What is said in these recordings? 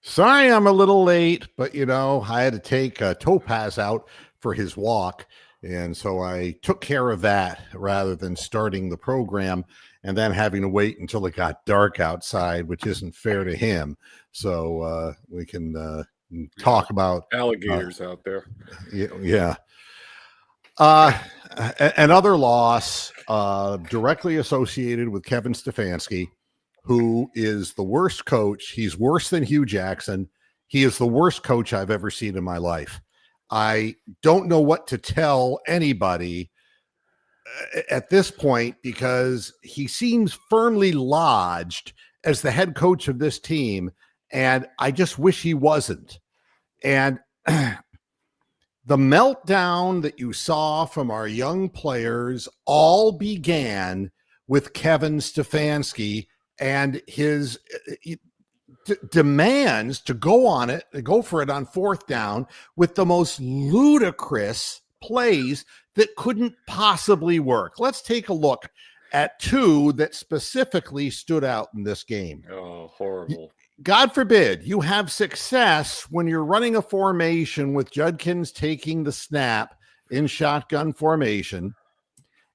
Sorry, I'm a little late, but I had to take Topaz out for his walk. And so I took care of that rather than starting the program and then having to wait until it got dark outside, which isn't fair to him. So we can talk about alligators out there. Yeah. Another loss directly associated with Kevin Stefanski, who is the worst coach. He's worse than Hugh Jackson. He is the worst coach I've ever seen in my life. I don't know what to tell anybody at this point because he seems firmly lodged as the head coach of this team, and I just wish he wasn't. And the meltdown that you saw from our young players all began with Kevin Stefanski and his demands to go for it on fourth down with the most ludicrous plays that couldn't possibly work. Let's take a look at two that specifically stood out in this game. Oh, horrible. God forbid you have success when you're running a formation with Judkins taking the snap in shotgun formation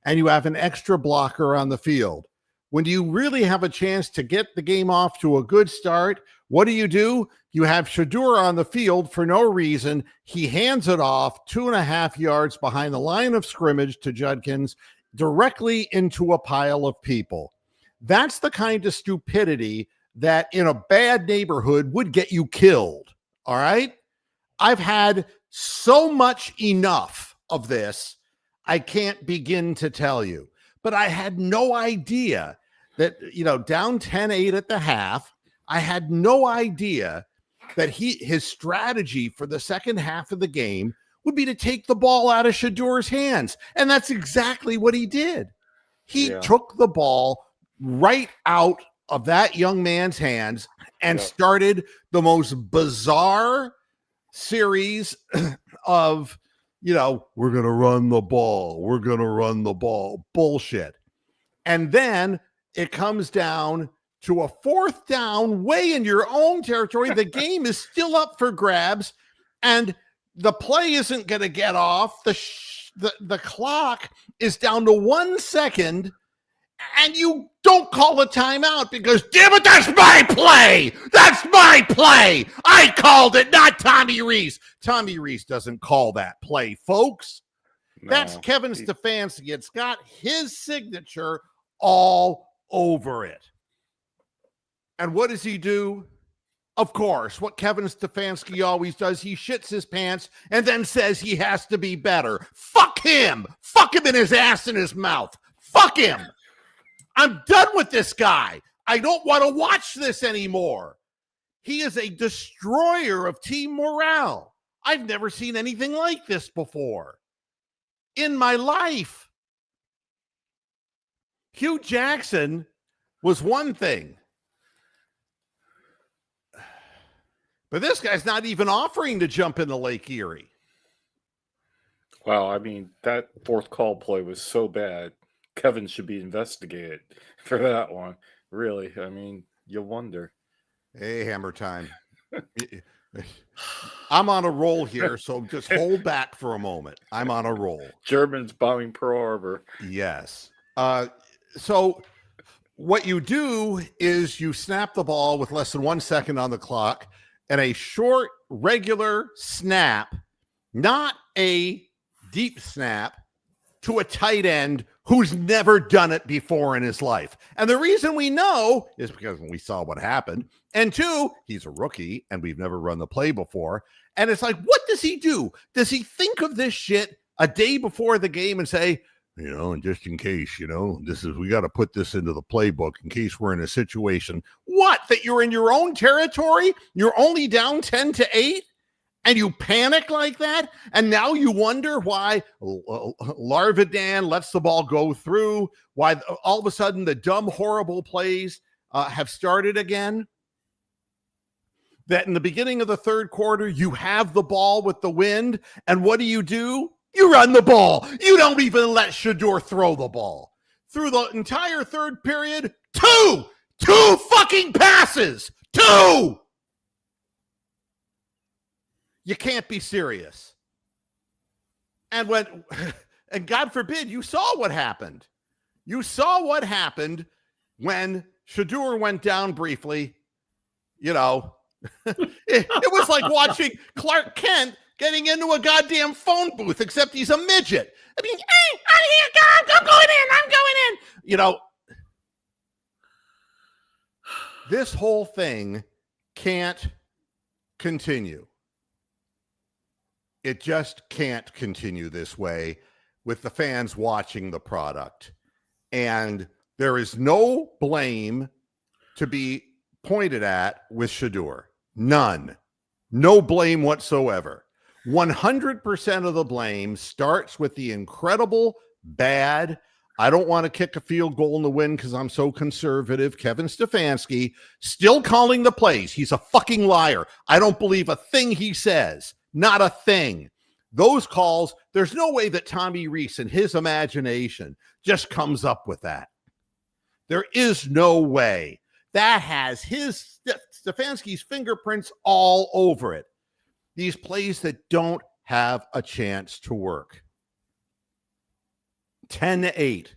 and you have an extra blocker on the field. When you really have a chance to get the game off to a good start, what do? You have Shedeur on the field for no reason. He hands it off 2.5 yards behind the line of scrimmage to Judkins directly into a pile of people. That's the kind of stupidity that in a bad neighborhood would get you killed. All right. I've had so much enough of this, I can't begin to tell you, but I had no idea that, down 10-8 at the half, I had no idea that his strategy for the second half of the game would be to take the ball out of Shedeur's hands. And that's exactly what he did. He took the ball right out of that young man's hands and started the most bizarre series of, we're going to run the ball. We're going to run the ball. Bullshit. And then it comes down to a fourth down way in your own territory. The game is still up for grabs and the play isn't going to get off. The clock is down to 1 second. And you don't call a timeout because, damn it, that's my play. That's my play. I called it, not Tommy Rees. Tommy Rees doesn't call that play, folks. No. That's Kevin Stefanski. It's got his signature all over it. And what does he do? Of course, what Kevin Stefanski always does, he shits his pants and then says he has to be better. Fuck him. Fuck him in his ass and his mouth. Fuck him. I'm done with this guy. I don't want to watch this anymore. He is a destroyer of team morale. I've never seen anything like this before in my life. Hugh Jackson was one thing. But this guy's not even offering to jump into Lake Erie. Wow, I mean, that fourth call play was so bad. Kevin should be investigated for that one. Really, I mean, you wonder. Hey, Hammer Time. I'm on a roll here, so just hold back for a moment. I'm on a roll. Germans bombing Pearl Harbor. Yes. So what you do is you snap the ball with less than 1 second on the clock and a short, regular snap, not a deep snap, to a tight end who's never done it before in his life. And the reason we know is because we saw what happened. And two, he's a rookie and we've never run the play before. And it's like, what does he do? Does he think of this shit a day before the game and say, and just in case, we got to put this into the playbook in case we're in a situation. What? That you're in your own territory? You're only down 10-8? And you panic like that, and now you wonder why Larvidan lets the ball go through, why all of a sudden the dumb, horrible plays have started again. That in the beginning of the third quarter, you have the ball with the wind, and what do? You run the ball. You don't even let Shedeur throw the ball. Through the entire third period, two fucking passes. Two! You can't be serious. And and God forbid, you saw what happened. You saw what happened when Shador went down briefly. You know, it was like watching Clark Kent getting into a goddamn phone booth, except he's a midget. I mean, hey, I'm here, I'm going in. You know, this whole thing can't continue. It just can't continue this way with the fans watching the product. And there is no blame to be pointed at with Shador. None. No blame whatsoever. 100% of the blame starts with the incredible bad, I don't want to kick a field goal in the win because I'm so conservative, Kevin Stefanski, still calling the plays. He's a fucking liar. I don't believe a thing he says. Not a thing. Those calls, there's no way that Tommy Rees in his imagination just comes up with that. There is no way. That has Stefanski's fingerprints all over it. These plays that don't have a chance to work. 10-8.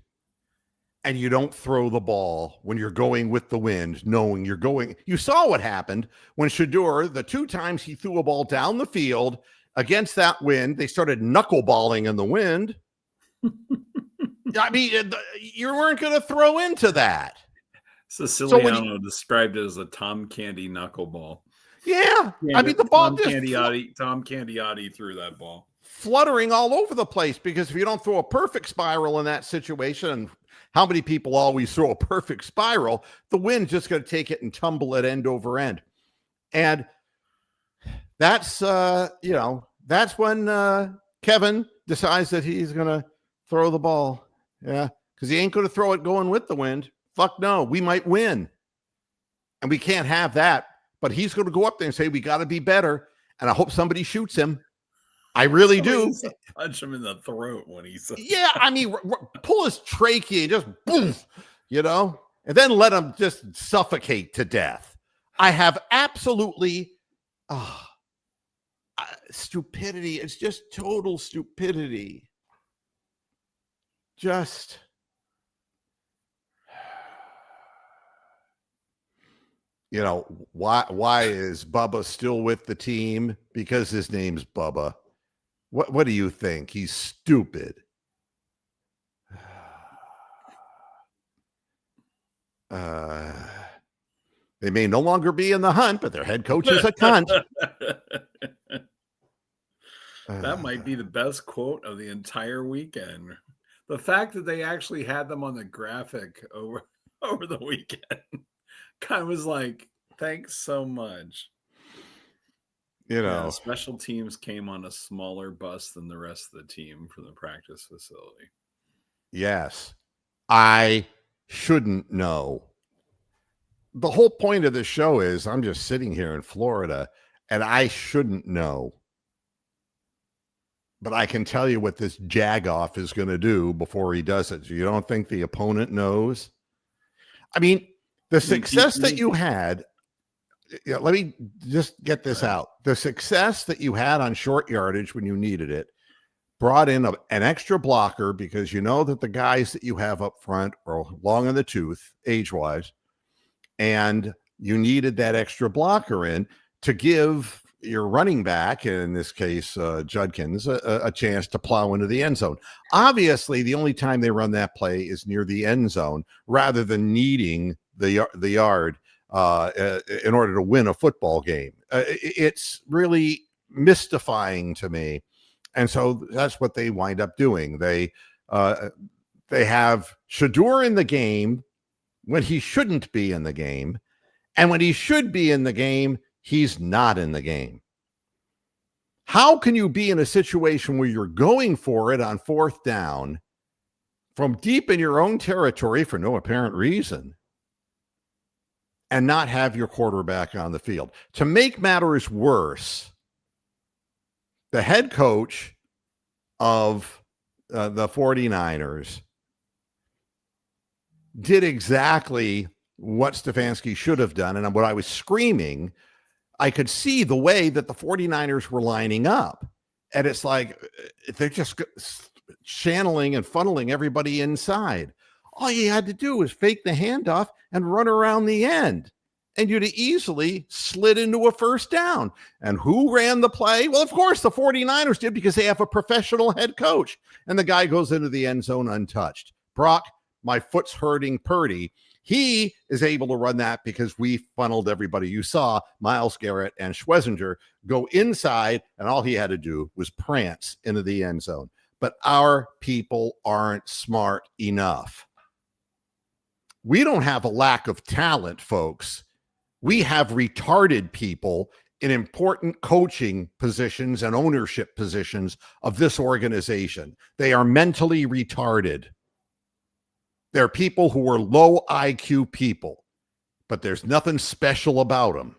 And you don't throw the ball when you're going with the wind, knowing you're going. You saw what happened when Shador, the 2 times he threw a ball down the field against that wind, they started knuckleballing in the wind. I mean, you weren't going to throw into that. Siciliano described it as a Tom Candy knuckleball. Yeah. I mean, the ball Tom Candiotti threw that ball. Fluttering all over the place, because if you don't throw a perfect spiral in that situation, and how many people always throw a perfect spiral, the wind's just going to take it and tumble it end over end. And that's, that's when Kevin decides that he's going to throw the ball. Yeah, because he ain't going to throw it going with the wind. Fuck no, we might win. And we can't have that. But he's going to go up there and say, we got to be better. And I hope somebody shoots him. I really do. Punch him in the throat when he says, yeah, I mean, pull his trachea and just boom, and then let him just suffocate to death. I have absolutely stupidity. It's just total stupidity. Just why is Bubba still with the team? Because his name's Bubba. What do you think? He's stupid. They may no longer be in the hunt, but their head coach is a cunt. That might be the best quote of the entire weekend. The fact that they actually had them on the graphic over the weekend kind of was like, thanks so much. Special teams came on a smaller bus than the rest of the team for the practice facility. Yes. I shouldn't know. The whole point of this show is I'm just sitting here in Florida and I shouldn't know. But I can tell you what this jagoff is going to do before he does it. You don't think the opponent knows? I mean, the success that you had, let me just get this out. The success that you had on short yardage when you needed it brought in an extra blocker, because you know that the guys that you have up front are long in the tooth, age-wise, and you needed that extra blocker in to give your running back, in this case, Judkins, a chance to plow into the end zone. Obviously, the only time they run that play is near the end zone rather than needing the yard in order to win a football game. It's really mystifying to me. And so that's what they wind up doing. They have Shador in the game when he shouldn't be in the game. And when he should be in the game, he's not in the game. How can you be in a situation where you're going for it on 4th down from deep in your own territory for no apparent reason and not have your quarterback on the field? To make matters worse, the head coach of the 49ers did exactly what Stefanski should have done. And what I was screaming I could see the way that the 49ers were lining up. And it's like they're just channeling and funneling everybody inside. All you had to do was fake the handoff and run around the end. And you'd have easily slid into a first down. And who ran the play? Well, of course, the 49ers did, because they have a professional head coach. And the guy goes into the end zone untouched. Brock, my foot's hurting Purdy. He is able to run that because we funneled everybody. You saw Myles Garrett and Schwesinger go inside, and all he had to do was prance into the end zone. But our people aren't smart enough. We don't have a lack of talent, folks. We have retarded people in important coaching positions and ownership positions of this organization. They are mentally retarded. They're people who are low IQ people, but there's nothing special about them.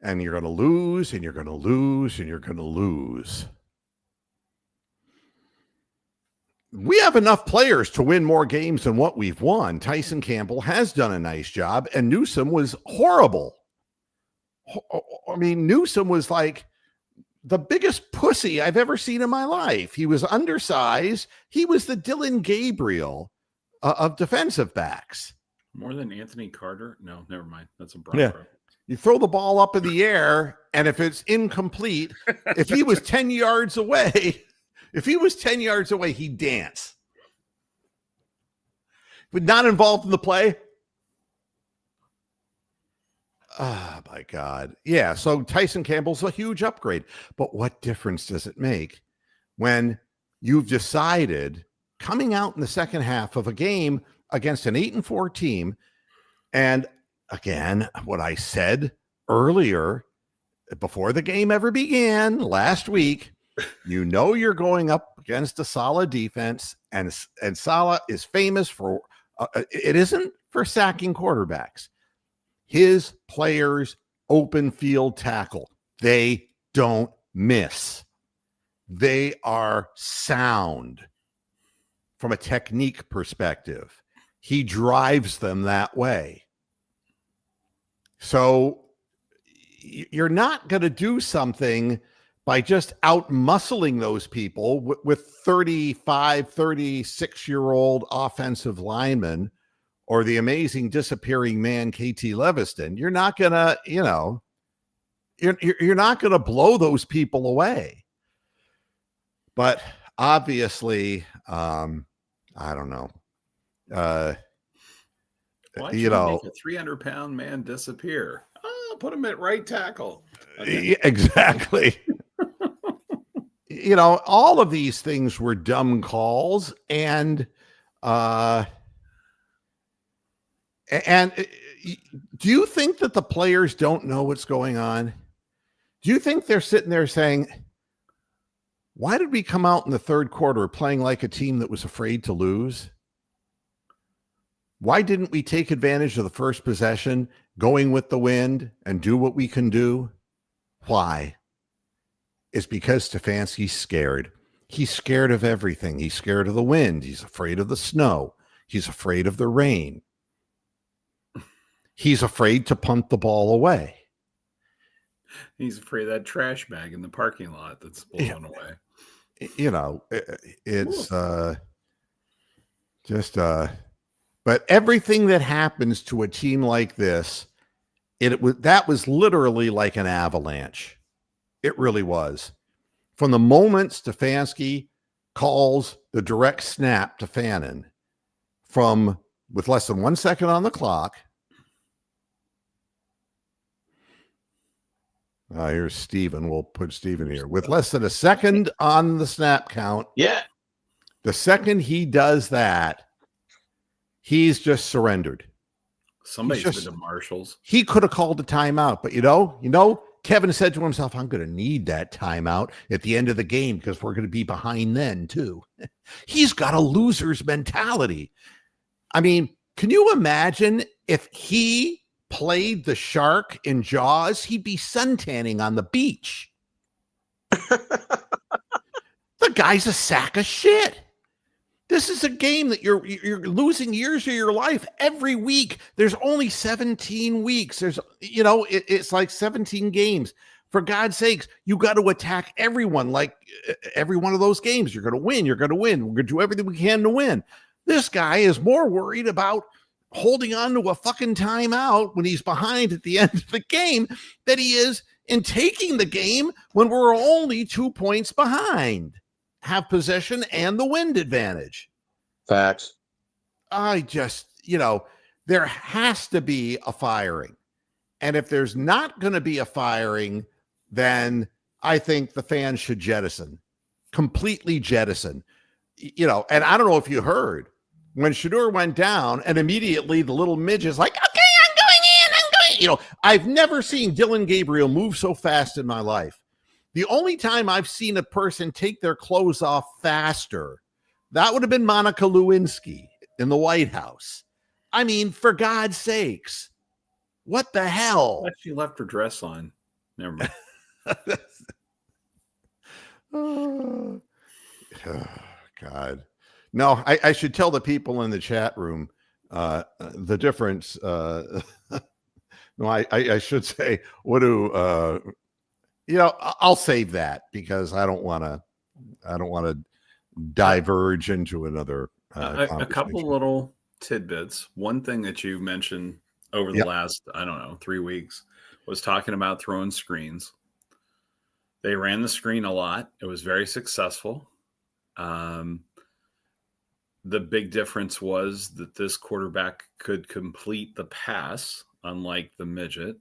And you're going to lose, and you're going to lose, and you're going to lose. We have enough players to win more games than what we've won. Tyson Campbell has done a nice job, and Newsome was horrible. I mean, Newsome was like the biggest pussy I've ever seen in my life. He was undersized. He was the Dylan Gabriel of defensive backs. More than Anthony Carter? No, never mind. That's a Bronco. Yeah. You throw the ball up in the air, and if it's incomplete, if he was 10 yards away, he'd dance. But not involved in the play. Oh, my God. Yeah, so Tyson Campbell's a huge upgrade. But what difference does it make when you've decided, coming out in the second half of a game against an 8-4 team, and again, what I said earlier, before the game ever began last week, you're going up against a solid defense, and Saleh is famous for, it isn't for sacking quarterbacks. His players open field tackle. They don't miss. They are sound from a technique perspective. He drives them that way. So you're not going to do something by just out-muscling those people with 35, 36-year-old offensive linemen or the amazing disappearing man, KT Leviston. You're not going to, you're not going to blow those people away. But obviously, I don't know. Why should you make a 300-pound man disappear? Put him at right tackle. Okay. Exactly. All of these things were dumb calls, and do you think that the players don't know what's going on? Do you think they're sitting there saying, why did we come out in the third quarter playing like a team that was afraid to lose? Why didn't we take advantage of the first possession, going with the wind, and do what we can do? Why? It's because Stefanski's scared. He's scared of everything. He's scared of the wind. He's afraid of the snow. He's afraid of the rain. He's afraid to punt the ball away. He's afraid of that trash bag in the parking lot that's blown away. It's but everything that happens to a team like this, that was literally like an avalanche. It really was. From the moment Stefanski calls the direct snap to Fannin, with less than 1 second on the clock. Here's Steven. We'll put Steven here. With less than a second on the snap count. Yeah. The second he does that, he's just surrendered. Somebody's been to Marshall's. He could have called a timeout, but Kevin said to himself, I'm going to need that timeout at the end of the game because we're going to be behind then too. He's got a loser's mentality. I mean, can you imagine if he played the shark in Jaws? He'd be suntanning on the beach. The guy's a sack of shit. This is a game that you're losing years of your life every week. There's only 17 weeks. There's, it's like 17 games. For God's sakes, you got to attack everyone. Like every one of those games, you're going to win. You're going to win. We're going to do everything we can to win. This guy is more worried about holding on to a fucking timeout when he's behind at the end of the game than he is in taking the game when we're only 2 points behind. Have possession and the wind advantage. Facts. I just, there has to be a firing. And if there's not going to be a firing, then I think the fans should completely jettison. And I don't know if you heard when Shedeur went down and immediately the little midget is like, okay, I'm going in. I've never seen Dylan Gabriel move so fast in my life. The only time I've seen a person take their clothes off faster, that would have been Monica Lewinsky in the White House. I mean, for God's sakes, what the hell? She left her dress on. Never mind. Oh, God. No, I should tell the people in the chat room the difference. No, I should say, I'll save that because I don't want to diverge into another. A couple little tidbits. One thing that you mentioned over the last, 3 weeks was talking about throwing screens. They ran the screen a lot. It was very successful. The big difference was that this quarterback could complete the pass, unlike the midget.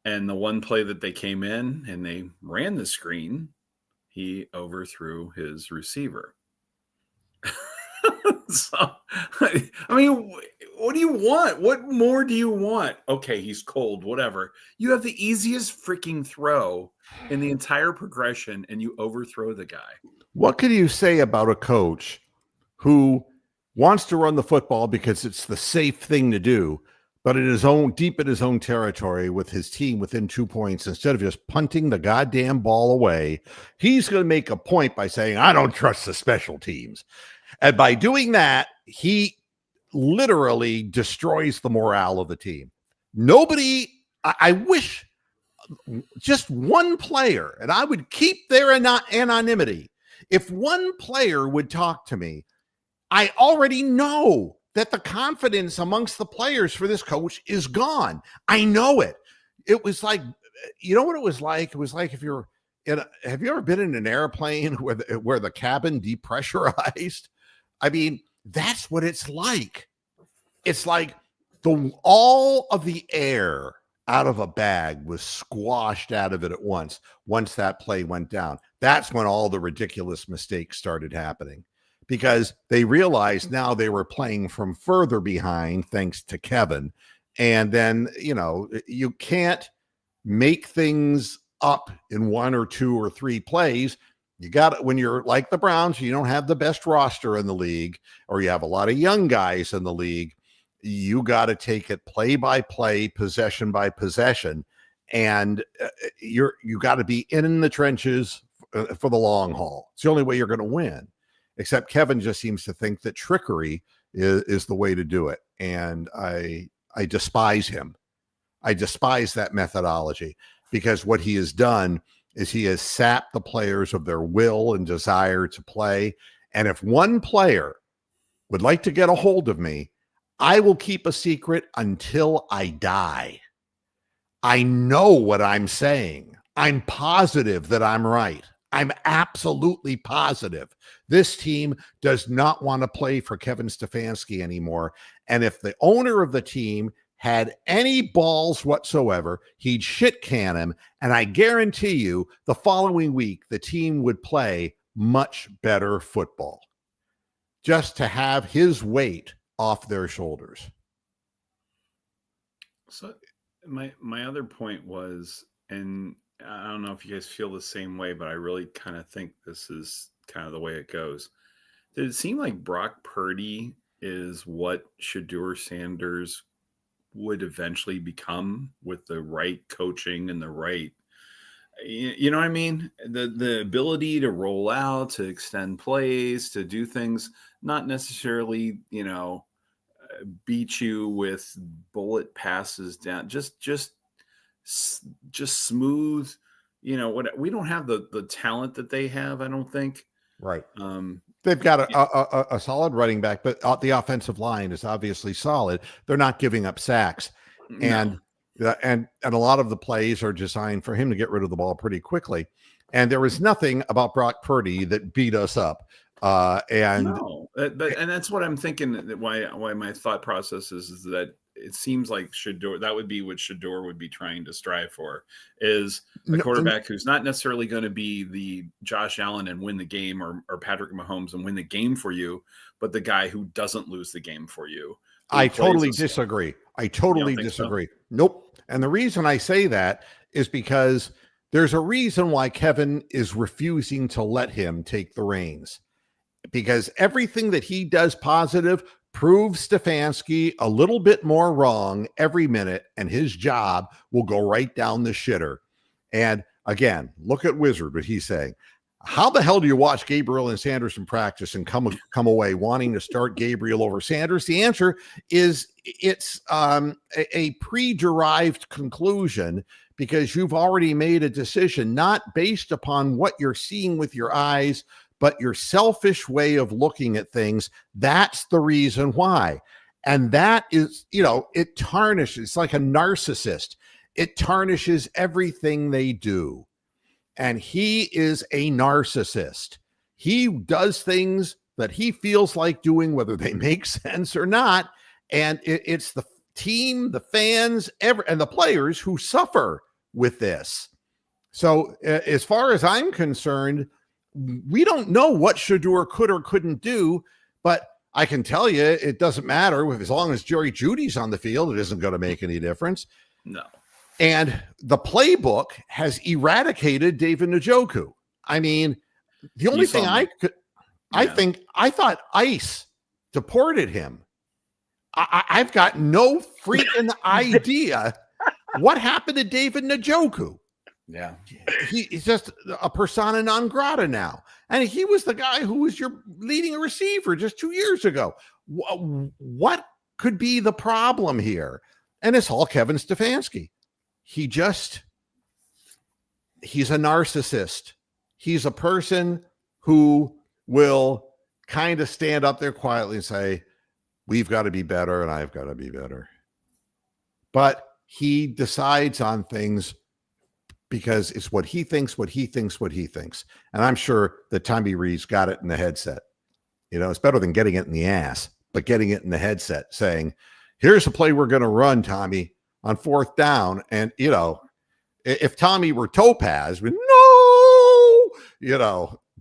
And the one play that they came in and they ran the screen, he overthrew his receiver. So, I mean, what do you want? What more do you want? Okay, he's cold, whatever. You have the easiest freaking throw in the entire progression and you overthrow the guy. What can you say about a coach who wants to run the football because it's the safe thing to do, but deep in his own territory with his team within 2 points, instead of just punting the goddamn ball away, he's going to make a point by saying, I don't trust the special teams. And by doing that, he literally destroys the morale of the team. I wish just one player, and I would keep their anonymity. If one player would talk to me, I already know that the confidence amongst the players for this coach is gone. I know it. It was like, you know what it was like? It was like have you ever been in an airplane where the cabin depressurized? I mean, that's what it's like. It's like all of the air out of a bag was squashed out of it at once that play went down. That's when all the ridiculous mistakes started happening, because they realized now they were playing from further behind thanks to Kevin. And then, you can't make things up in 1 or 2 or 3 plays. You got it when you're like the Browns, you don't have the best roster in the league, or you have a lot of young guys in the league. You got to take it play by play, possession by possession, and you got to be in the trenches for the long haul. It's the only way you're going to win. Except Kevin just seems to think that trickery is the way to do it, and I despise him. I despise that methodology, because what he has done is he has sapped the players of their will and desire to play. And if one player would like to get a hold of me, I will keep a secret until I die. I know what I'm saying. I'm positive that I'm right. I'm absolutely positive. This team does not want to play for Kevin Stefanski anymore. And if the owner of the team had any balls whatsoever, he'd shit can him. And I guarantee you the following week, the team would play much better football just to have his weight off their shoulders. So my other point was, and I don't know if you guys feel the same way, but I really kind of think this is kind of the way it goes. Did it seem like Brock Purdy is what Shedeur Sanders would eventually become with the right coaching and the right You know what I mean? The ability to roll out, to extend plays, to do things, not necessarily, beat you with bullet passes down, just smooth. What we don't have the talent that they have, I don't think. Right. They've got a solid running back, but the offensive line is obviously solid. They're not giving up sacks, and a lot of the plays are designed for him to get rid of the ball pretty quickly. And there was nothing about Brock Purdy that beat us up. But that's what I'm thinking. Why my thought process is that it seems like that would be what Shador would be trying to strive for, is a quarterback who's not necessarily going to be the Josh Allen and win the game, or Patrick Mahomes and win the game for you, but the guy who doesn't lose the game for you. I totally disagree. So? Nope. And the reason I say that is because there's a reason why Kevin is refusing to let him take the reins, because everything that he does positive proves Stefanski a little bit more wrong every minute, and his job will go right down the shitter. And again, look at Wizard, what he's saying. How the hell do you watch Gabriel and Sanders in practice and come away wanting to start Gabriel over Sanders? The answer is it's a pre-derived conclusion, because you've already made a decision not based upon what you're seeing with your eyes, but your selfish way of looking at things. That's the reason why. And that is, it tarnishes. It's like a narcissist. It tarnishes everything they do. And he is a narcissist. He does things that he feels like doing, whether they make sense or not. And it's the team, the fans, and the players who suffer with this. So as far as I'm concerned, we don't know what Shador could or couldn't do, but I can tell you it doesn't matter. As long as Jerry Jeudy's on the field, it isn't going to make any difference. No. And the playbook has eradicated David Njoku. I mean, the only thing I thought ICE deported him. I've got no freaking idea what happened to David Njoku. Yeah. He's just a persona non grata now. And he was the guy who was your leading receiver just 2 years ago. What could be the problem here? And it's all Kevin Stefanski. He's a narcissist. He's a person who will kind of stand up there quietly and say, we've got to be better and I've got to be better. But he decides on things because it's what he thinks. And I'm sure that Tommy Rees got it in the headset. It's better than getting it in the ass, but getting it in the headset saying, here's the play we're going to run, Tommy, on fourth down. And, if Tommy were Topaz,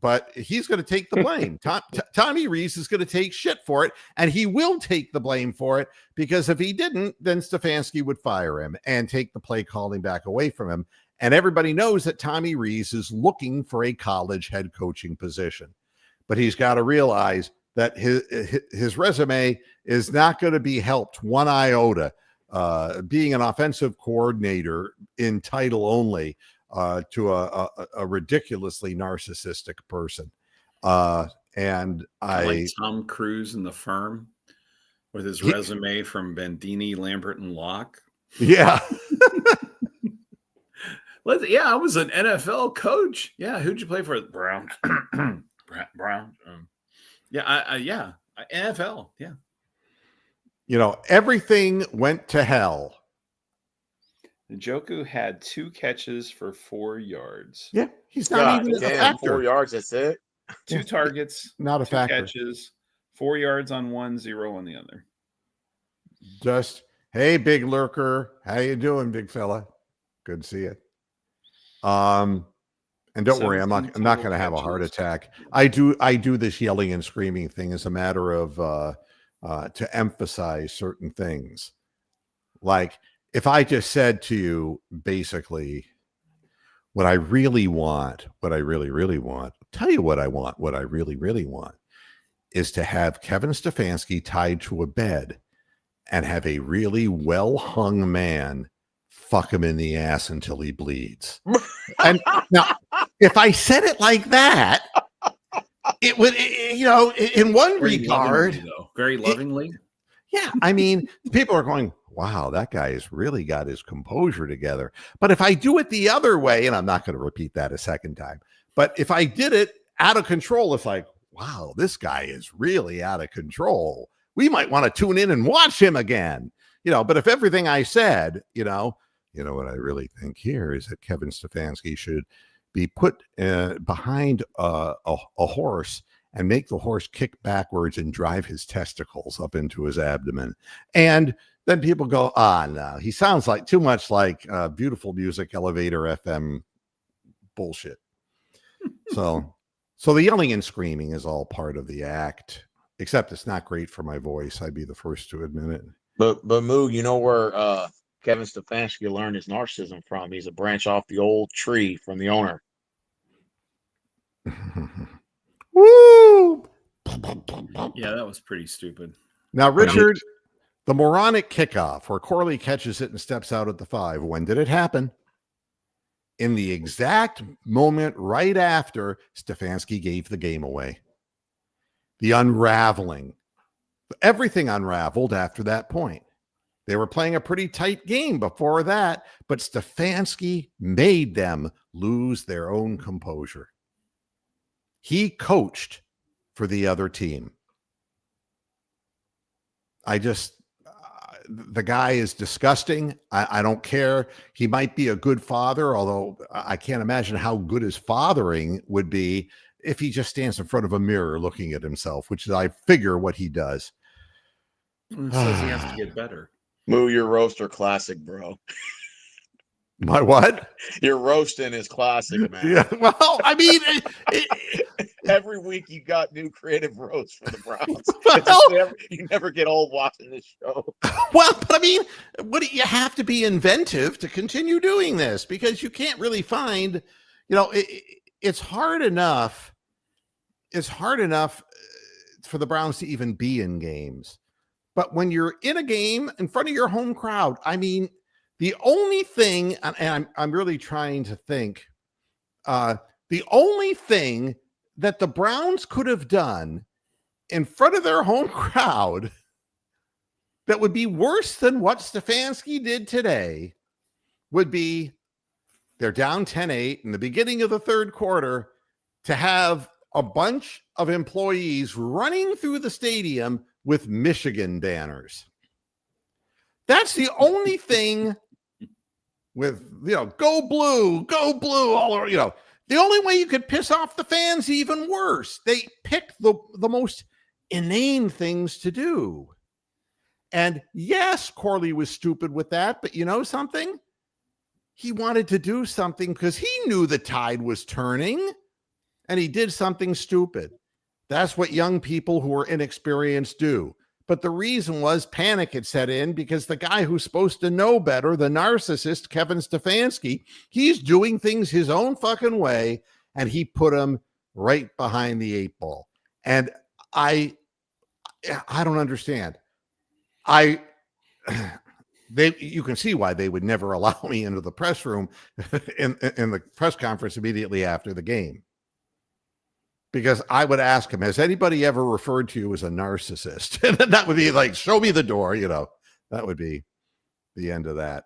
but he's going to take the blame. Tommy Rees is going to take shit for it, and he will take the blame for it, because if he didn't, then Stefanski would fire him and take the play calling back away from him. And everybody knows that Tommy Rees is looking for a college head coaching position, but he's got to realize that his resume is not going to be helped one iota being an offensive coordinator in title only to a ridiculously narcissistic person. And I like Tom Cruise in The Firm with his resume from Bandini, Lambert, and Locke. Yeah. I was an NFL coach. Yeah. Who'd you play for? Brown. Brown. NFL. Yeah. Everything went to hell. Njoku had 2 catches for 4 yards. Yeah, he's not even a factor. 4 yards, that's it. 2 targets, not a 2 factor. catches, 4 yards on one, 0 on the other. Just, hey, big lurker, how you doing, big fella? Good to see you. And don't worry, I'm not going to have a heart attack. I do this yelling and screaming thing as a matter of to emphasize certain things. Like, if I just said to you, basically, what I really want, tell you what I want, what I really, really want is to have Kevin Stefanski tied to a bed and have a really well-hung man fuck him in the ass until he bleeds. And now, if I said it like that, it would, in one Very regard, lovingly, though. Very lovingly. yeah, I mean, people are going, wow, that guy has really got his composure together. But if I do it the other way, and I'm not going to repeat that a second time, but if I did it out of control, it's like, wow, this guy is really out of control. We might want to tune in and watch him again. But if everything I said, what I really think here is that Kevin Stefanski should be put behind a horse and make the horse kick backwards and drive his testicles up into his abdomen. And then people go, no, he sounds like too much like Beautiful Music Elevator FM bullshit. So the yelling and screaming is all part of the act, except it's not great for my voice. I'd be the first to admit it. But Moo, you know where Kevin Stefanski learned his narcissism from? He's a branch off the old tree from the owner. Woo! Yeah, that was pretty stupid. Now, Richard, the moronic kickoff where Corley catches it and steps out at the 5. When did it happen? In the exact moment right after Stefanski gave the game away. The unraveling. Everything unraveled after that point. They were playing a pretty tight game before that, but Stefanski made them lose their own composure. He coached for the other team. The guy is disgusting. I don't care. He might be a good father, although I can't imagine how good his fathering would be if he just stands in front of a mirror looking at himself, which is, I figure, what he does. It says he has to get better. Moo, your roaster classic, bro. My what? Your roasting is classic, man. Yeah. Well, I mean, every week you got new creative roasts for the Browns. Well, You never get old watching this show. well, but I mean, you have to be inventive to continue doing this, because you can't really find, it's hard enough. It's hard enough for the Browns to even be in games. But when you're in a game in front of your home crowd, I mean, the only thing, and I'm really trying to think, the only thing that the Browns could have done in front of their home crowd that would be worse than what Stefanski did today would be, they're down 10-8 in the beginning of the third quarter, to have a bunch of employees running through the stadium with Michigan banners. That's the only thing with, go blue, all over, the only way you could piss off the fans even worse. They pick the most inane things to do. And yes, Corley was stupid with that, but you know something? He wanted to do something because he knew the tide was turning, and he did something stupid. That's what young people who are inexperienced do. But the reason was panic had set in because the guy who's supposed to know better, the narcissist, Kevin Stefanski, he's doing things his own fucking way, and he put him right behind the 8 ball. And I don't understand. You can see why they would never allow me into the press room in the press conference immediately after the game. Because I would ask him, has anybody ever referred to you as a narcissist? And then that would be like, show me the door, that would be the end of that.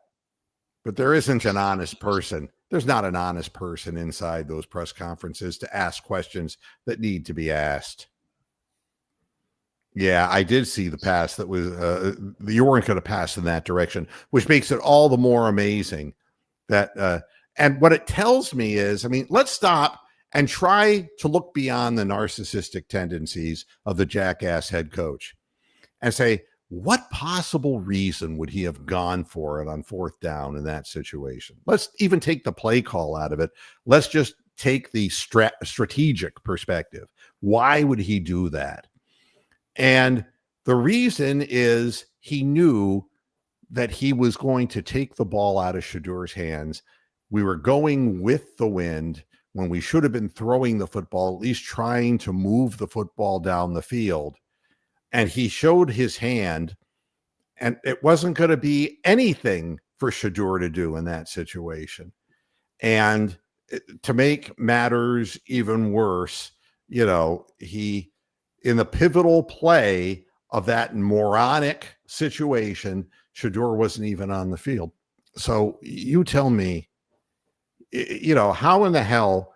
But there isn't an honest person. There's not an honest person inside those press conferences to ask questions that need to be asked. Yeah, I did see the pass that was, you weren't going to pass in that direction, which makes it all the more amazing that, and what it tells me is, let's stop and try to look beyond the narcissistic tendencies of the jackass head coach and say, what possible reason would he have gone for it on 4th down in that situation? Let's even take the play call out of it. Let's just take the strategic perspective. Why would he do that? And the reason is he knew that he was going to take the ball out of Shadur's hands. We were going with the wind when we should have been throwing the football, at least trying to move the football down the field. And he showed his hand, and it wasn't going to be anything for Shedeur to do in that situation. And to make matters even worse, he, in the pivotal play of that moronic situation, Shedeur wasn't even on the field. So you tell me, how in the hell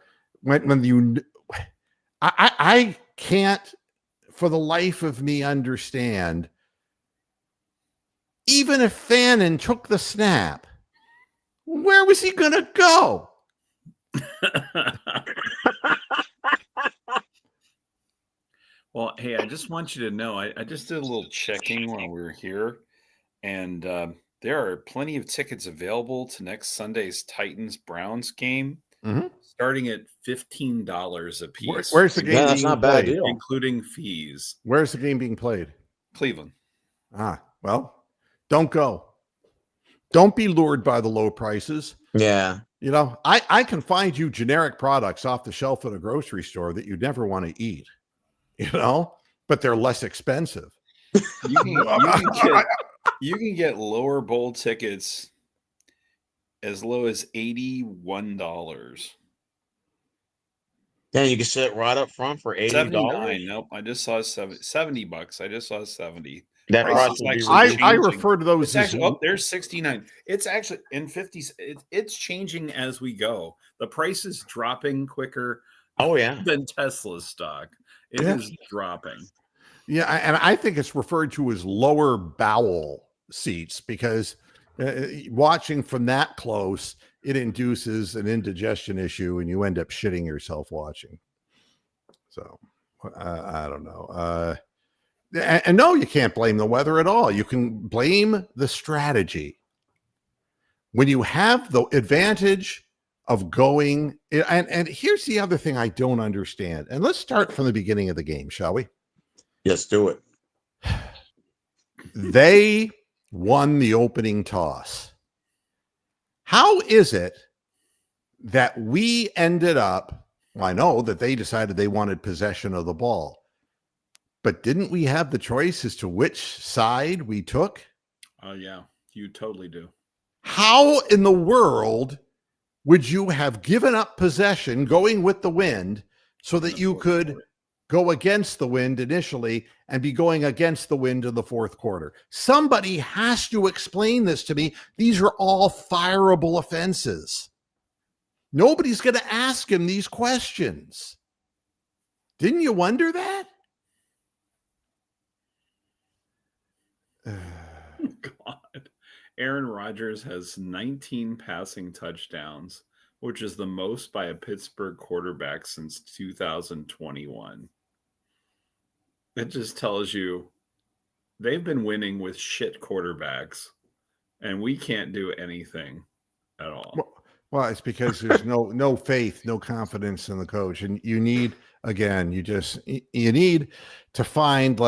I can't for the life of me understand, even if Fannin took the snap, where was he going to go? Well, hey, I just want you to know, I just did a little checking while we were here, and there are plenty of tickets available to next Sunday's Titans-Browns game, starting at $15 a piece. Where's the game Yeah, that's being not a bad played? deal. Including fees. Where's the game being played? Cleveland. Well, don't go. Don't be lured by the low prices. Yeah. I can find you generic products off the shelf at a grocery store that you never want to eat, but they're less expensive. You can get lower bowl tickets as low as $81. Yeah, you can sit right up front for $80. 79. Nope, I just saw $70. I just saw 70. That Price price is will be actually reduced. I changing. refer to those It's as actually, there's 69. It's actually in 50s. It's changing as we go. The price is dropping quicker than Tesla's stock. It is dropping. Yeah, and I think it's referred to as lower bowel seats because watching from that close, it induces an indigestion issue and you end up shitting yourself watching. So I don't know. And no, you can't blame the weather at all. You can blame the strategy. When you have the advantage of going, and here's the other thing I don't understand. And let's start from the beginning of the game, shall we? Yes, do it. They won the opening toss. How is it that we ended up, I know that they decided they wanted possession of the ball, but didn't we have the choice as to which side we took? Oh, yeah, you totally do. How in the world would you have given up possession going with the wind so that you could go against the wind initially and be going against the wind in the fourth quarter? Somebody has to explain this to me. These are all fireable offenses. Nobody's going to ask him these questions. Didn't you wonder that? God. Aaron Rodgers has 19 passing touchdowns, which is the most by a Pittsburgh quarterback since 2021. It just tells you they've been winning with shit quarterbacks, and we can't do anything at all. Well, it's because there's no faith, no confidence in the coach. And you need, again, you need to find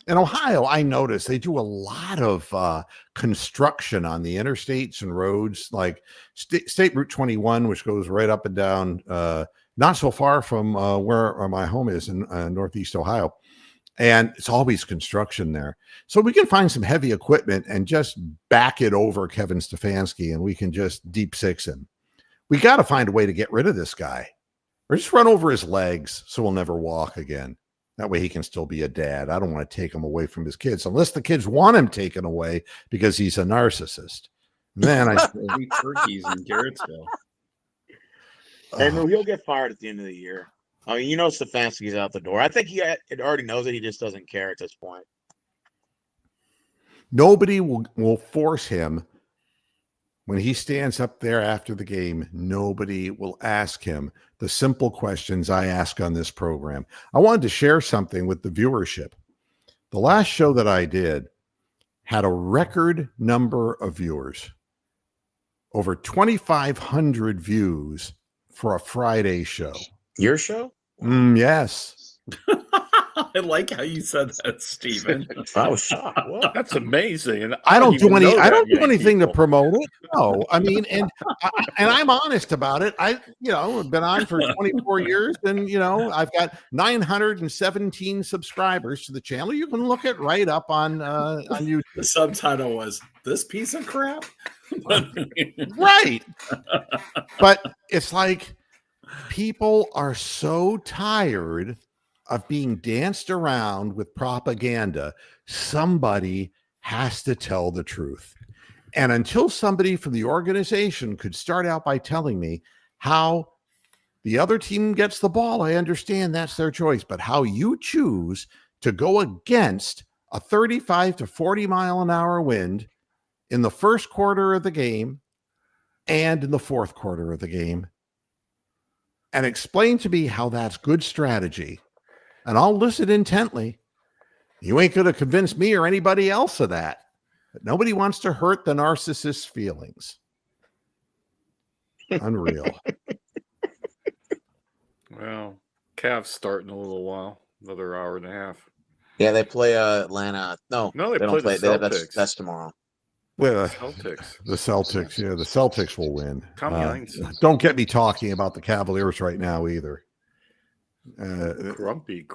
in Ohio, I noticed they do a lot of construction on the interstates and roads, like State Route 21, which goes right up and down, not so far from where my home is in Northeast Ohio. And it's always construction there. So we can find some heavy equipment and just back it over Kevin Stefanski, and we can just deep six him. We got to find a way to get rid of this guy, or just run over his legs so he'll never walk again. That way he can still be a dad. I don't want to take him away from his kids unless the kids want him taken away because he's a narcissist. And then I three turkeys in Garrettsville. And he'll get fired at the end of the year. I mean, Stefanski's out the door. I think he already knows it. He just doesn't care at this point. Nobody will force him when he stands up there after the game. Nobody will ask him the simple questions I ask on this program. I wanted to share something with the viewership. The last show that I did had a record number of viewers, over 2,500 views for a Friday show. Your show? Yes. I like how you said that, Stephen. I was shocked. What? That's amazing. And I don't even do any. know I that don't do many anything to people. promote it. No, I mean, and I'm honest about it. I've been on for 24 years, and I've got 917 subscribers to the channel. You can look it right up on YouTube. The subtitle was "This piece of crap." Right, but it's like people are so tired of being danced around with propaganda. Somebody has to tell the truth. And until somebody from the organization could start out by telling me how the other team gets the ball, I understand that's their choice. But how you choose to go against a 35 to 40 mile an hour wind in the first quarter of the game and in the fourth quarter of the game, and explain to me how that's good strategy, and I'll listen intently. You ain't going to convince me or anybody else of that. But nobody wants to hurt the narcissist's feelings. Unreal. Well, Cavs start in a little while, another hour and a half. Yeah, they play Atlanta. No, they don't play the play. Celtics. That's tomorrow. Well, Celtics. the Celtics, yeah, the Celtics will win. Tommy Heinsohn. Don't get me talking about the Cavaliers right now either. Grumpy.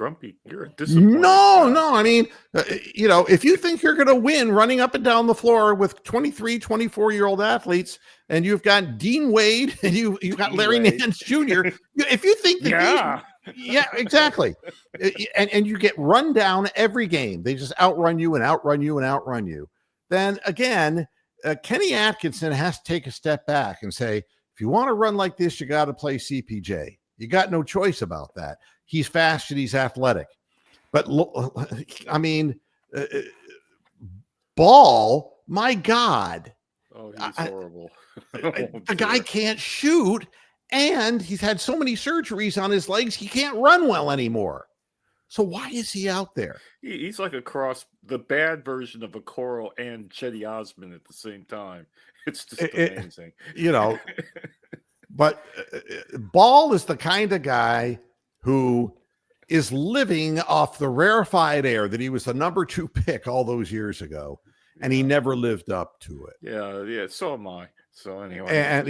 You're a disappointed. No. I mean, if you think you're going to win running up and down the floor with 23, 24-year-old athletes, and you've got Dean Wade and you've got Larry Nance Jr., if you think that yeah, exactly. And you get run down every game. They just outrun you and outrun you and outrun you. Then again, Kenny Atkinson has to take a step back and say, if you want to run like this, you got to play CPJ. You got no choice about that. He's fast and he's athletic. But I mean, Ball, my God. Oh, he's horrible. The guy can't shoot, and he's had so many surgeries on his legs, he can't run well anymore. So why is he out there? He's like the bad version of a Coral and Chetty Osmond at the same time. It's just amazing. But Ball is the kind of guy who is living off the rarefied air that he was the number 2 pick all those years ago, and he never lived up to it. Yeah. So am I. So anyway, I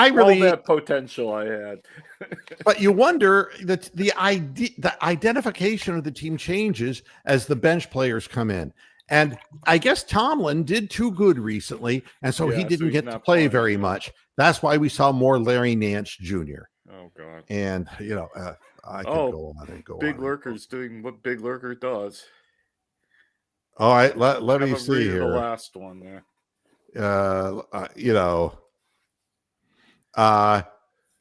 really all that potential I had. But you wonder that the identification of the team changes as the bench players come in. And I guess Tomlin did too good recently, and so he didn't get to play very much. That's why we saw more Larry Nance Jr. Oh God! And I could go on and go on. Big Lurker's doing what Big Lurker does. All right, let me see here. The last one there.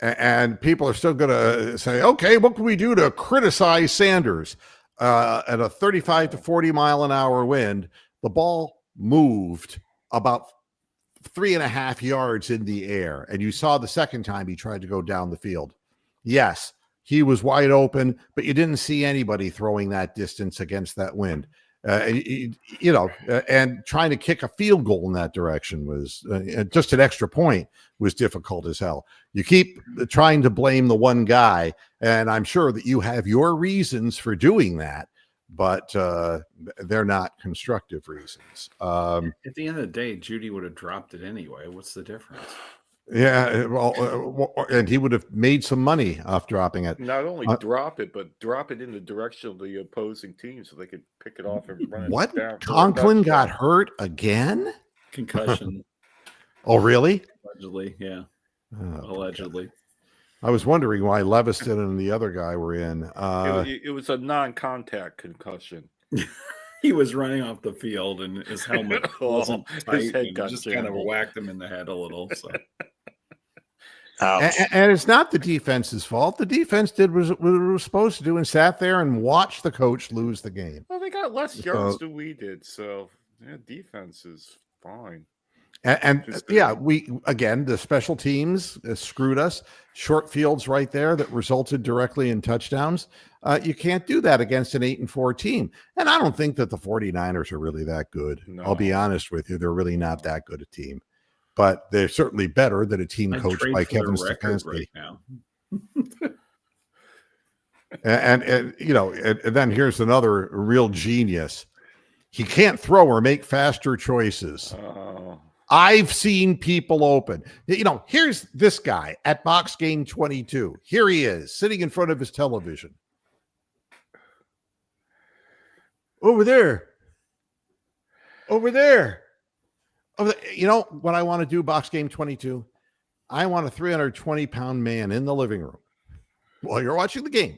And people are still going to say, okay, what can we do to criticize Sanders? At a 35 to 40 mile an hour wind, the ball moved about 3.5 yards in the air. And you saw the second time he tried to go down the field. Yes, he was wide open, but you didn't see anybody throwing that distance against that wind. And trying to kick a field goal in that direction was just an extra point was difficult as hell. You keep trying to blame the one guy, and I'm sure that you have your reasons for doing that, but they're not constructive reasons. At the end of the day, Judy would have dropped it anyway. What's the difference? Yeah, well, and he would have made some money off dropping it. Not only drop it, but drop it in the direction of the opposing team so they could pick it off and run it what? down. Conklin got hurt again? Concussion. Oh, really? Allegedly, yeah. Oh, allegedly. I was wondering why Leviston and the other guy were in. It was a non-contact concussion. He was running off the field and his helmet wasn't tight. His head and got just jammed. kind of whacked him in the head a little. So. And it's not the defense's fault. The defense did what it was supposed to do and sat there and watched the coach lose the game. Well, they got less yards than we did, so defense is fine. And the special teams screwed us. Short fields right there that resulted directly in touchdowns. You can't do that against an 8-4 team. And I don't think that the 49ers are really that good. No. I'll be honest with you. They're really not that good a team. But they're certainly better than a team coached by Kevin Stefanski. Right now. And you know, and then here's another real genius. He can't throw or make faster choices. Oh. I've seen people open. You know, here's this guy at Box Game 22. Here he is sitting in front of his television. Over there. Over there. You know what I want to do, Box Game 22? I want a 320-pound man in the living room while you're watching the game.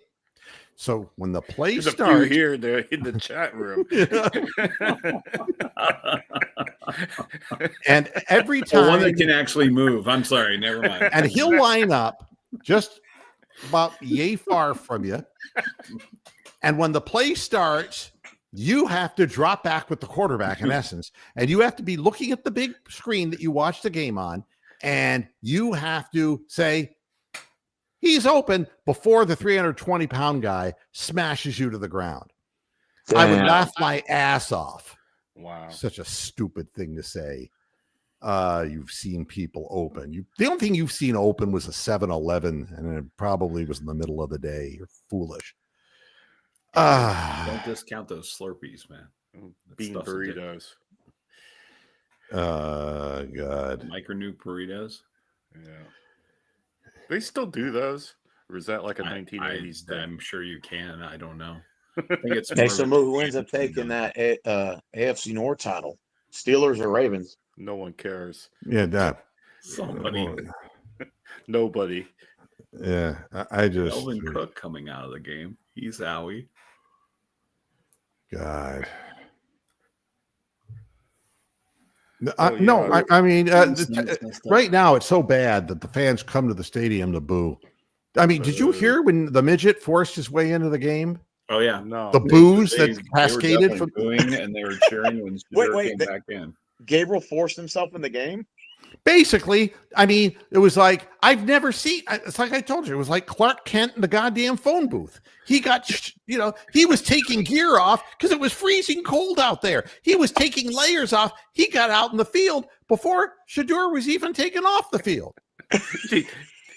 So when the play There's starts, a few here there in the chat room. And every time one that can actually move. I'm sorry, never mind. And he'll line up just about yay far from you. And when the play starts, you have to drop back with the quarterback, in essence, and you have to be looking at the big screen that you watch the game on, and you have to say, he's open before the 320-pound guy smashes you to the ground. Damn. I would laugh my ass off. Wow. Such a stupid thing to say. You've seen people open. The only thing you've seen open was a 7-Eleven, and it probably was in the middle of the day. You're foolish. Don't discount those Slurpees, man. Bean stuff's burritos. God. Micro nuke burritos. Yeah. They still do those? Or is that like a 1980s thing? I'm sure you can. I don't know. I think it's Hey, so who ends up taking that AFC North title? Steelers or Ravens? No one cares. Yeah, that. somebody. Nobody. Yeah, I just. Melvin Cook coming out of the game. He's owie. God. Oh, No, yeah. I mean, right now it's so bad that the fans come to the stadium to boo. I mean, did you hear when the midget forced his way into the game? Oh yeah, No. The boos They that were cascaded definitely from. booing and they were cheering when Shador came back in. Gabriel forced himself in the game? Basically, I mean, it was like, I've never seen, it's like I told you, it was like Clark Kent in the goddamn phone booth. He got, he was taking gear off because it was freezing cold out there. He was taking layers off. He got out in the field before Shador was even taken off the field.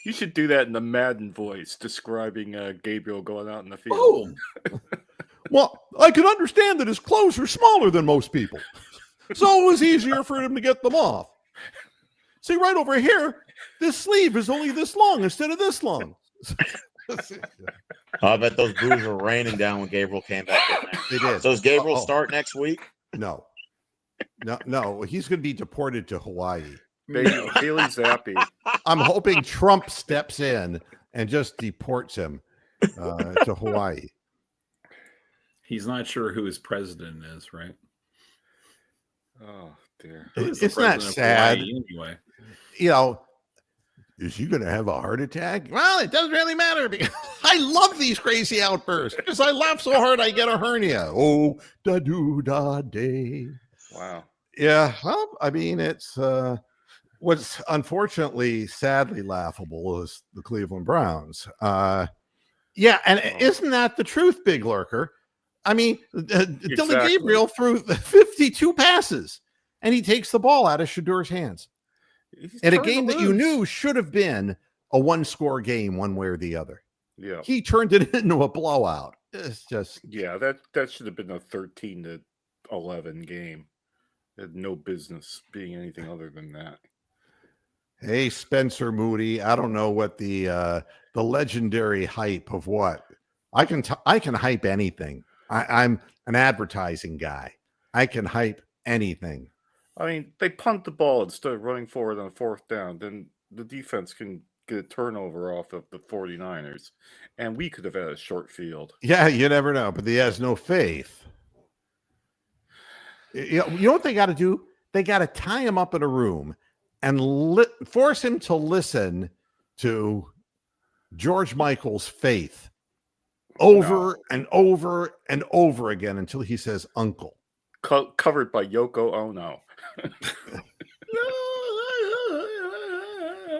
You should do that in the Madden voice, describing Gabriel going out in the field. Boom. Well, I can understand that his clothes are smaller than most people. So it was easier for him to get them off. See, right over here, this sleeve is only this long instead of this long. I bet those boos were raining down when Gabriel came back in there. They did. So does Gabriel start next week? No. He's going to be deported to Hawaii. Bailey Zappi. I'm hoping Trump steps in and just deports him to Hawaii. He's not sure who his president is, right? Oh, dear. Who is the It's not president of sad. Hawaii anyway. Is he going to have a heart attack? Well, it doesn't really matter because I love these crazy outbursts because I laugh so hard I get a hernia. Oh, da do da day. Wow. Yeah, well, I mean, it's what's unfortunately sadly laughable is the Cleveland Browns. Yeah, and isn't that the truth, Big Lurker? I mean, Dylan Gabriel threw 52 passes, and he takes the ball out of Shador's hands. In a game that you knew should have been a one-score game one way or the other. Yeah. He turned it into a blowout. It's just... Yeah, that should have been a 13-11 game. It had no business being anything other than that. Hey, Spencer Moody, I don't know what the legendary hype of what. I can hype anything. I'm an advertising guy. I can hype anything. I mean, they punt the ball instead of running forward on fourth down. Then the defense can get a turnover off of the 49ers. And we could have had a short field. Yeah, you never know, but he has no faith. You know what they got to do? They got to tie him up in a room and force him to listen to George Michael's Faith over and over and over again until he says uncle. Covered by Yoko Ono.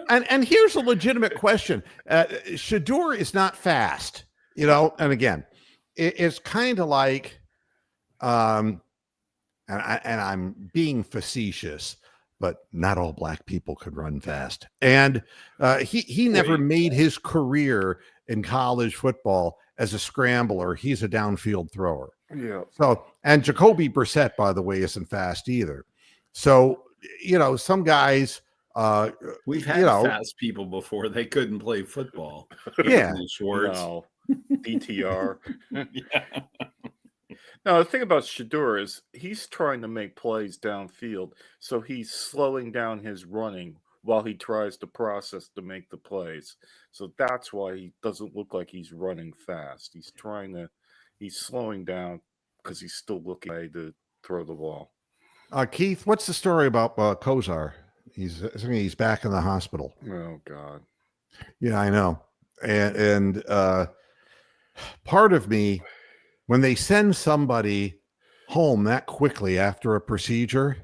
And here's a legitimate question. Shador is not fast, and again, it's kind of like, and I'm being facetious, but not all black people could run fast. And he never made his career in college football as a scrambler. He's a downfield thrower. Yeah. So, and Jacoby Brissett, by the way, isn't fast either. So, some guys, we've had fast people before. They couldn't play football. Yeah. Schwartz. No. DTR. Yeah. No, the thing about Shedeur is he's trying to make plays downfield, so he's slowing down his running while he tries to process to make the plays. So that's why he doesn't look like he's running fast. He's slowing down because he's still looking to throw the ball. Keith, what's the story about Kozar? He's back in the hospital. Oh God. Yeah, I know. And part of me, when they send somebody home that quickly after a procedure,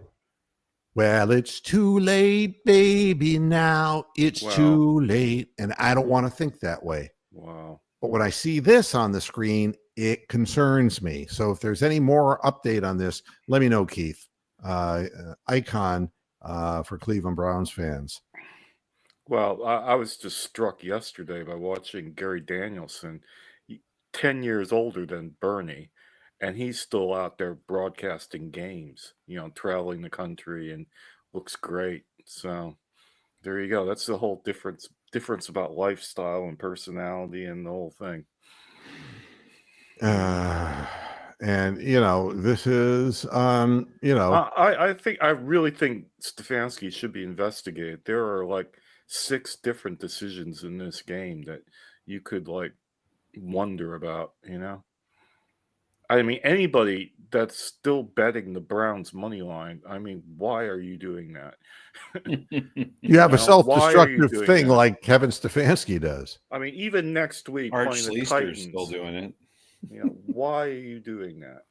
well, it's too late, baby. Now it's too late. And I don't want to think that way. Wow. But when I see this on the screen, it concerns me. So if there's any more update on this, let me know, Keith. Icon for Cleveland Browns fans. Well, I was just struck yesterday by watching Gary Danielson, 10 years older than Bernie, and he's still out there broadcasting games, traveling the country, and looks great. So there you go. That's the whole difference about lifestyle and personality and the whole thing. And this is I really think Stefanski should be investigated. There are like 6 different decisions in this game that you could wonder about. I mean, anybody that's still betting the Browns money line, I mean, why are you doing that? You have a self-destructive thing like Kevin Stefanski does. I mean, even next week, Art playing the Schleister's Titans, still doing it. Why are you doing that?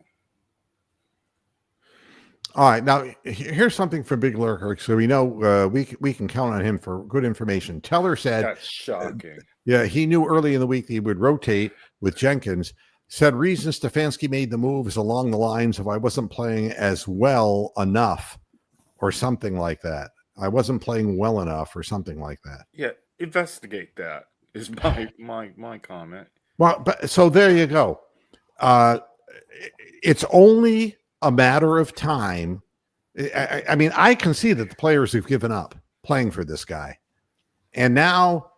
All right, now here's something from Big Lurker, so we know we can count on him for good information. Teller said That's shocking. Yeah, he knew early in the week that he would rotate with Jenkins. Said reason Stefanski made the move is along the lines of I wasn't playing as well enough, or something like that. I wasn't playing well enough, or something like that. Yeah, investigate that is my comment. Well, but so there you go. It's only a matter of time. I mean, I can see that the players have given up playing for this guy, and now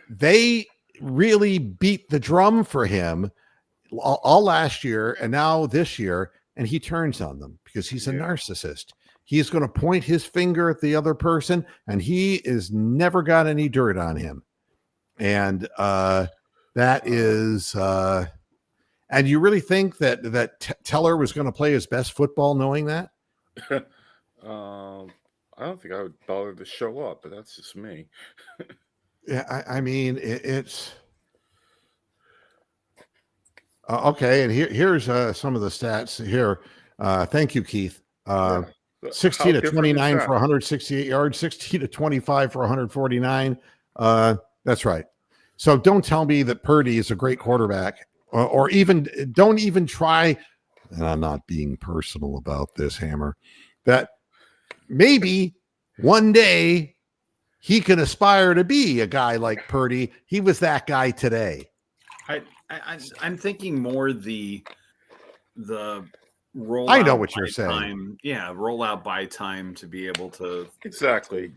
they really beat the drum for him all last year and now this year, and he turns on them because he's a narcissist. He's going to point his finger at the other person, and he is never got any dirt on him. And that is, and you really think that Teller was going to play his best football knowing that? I don't think I would bother to show up, but that's just me. Yeah, I mean, it's okay. And here's some of the stats here. Thank you, Keith. 16 to 29 for 168 yards, 16 to 25 for 149. That's right. So don't tell me that Purdy is a great quarterback, or even don't even try. And I'm not being personal about this, Hammer, that maybe one day he can aspire to be a guy like Purdy. He was that guy today. I'm thinking more the roll. I know what you're saying. Roll out by time to be able to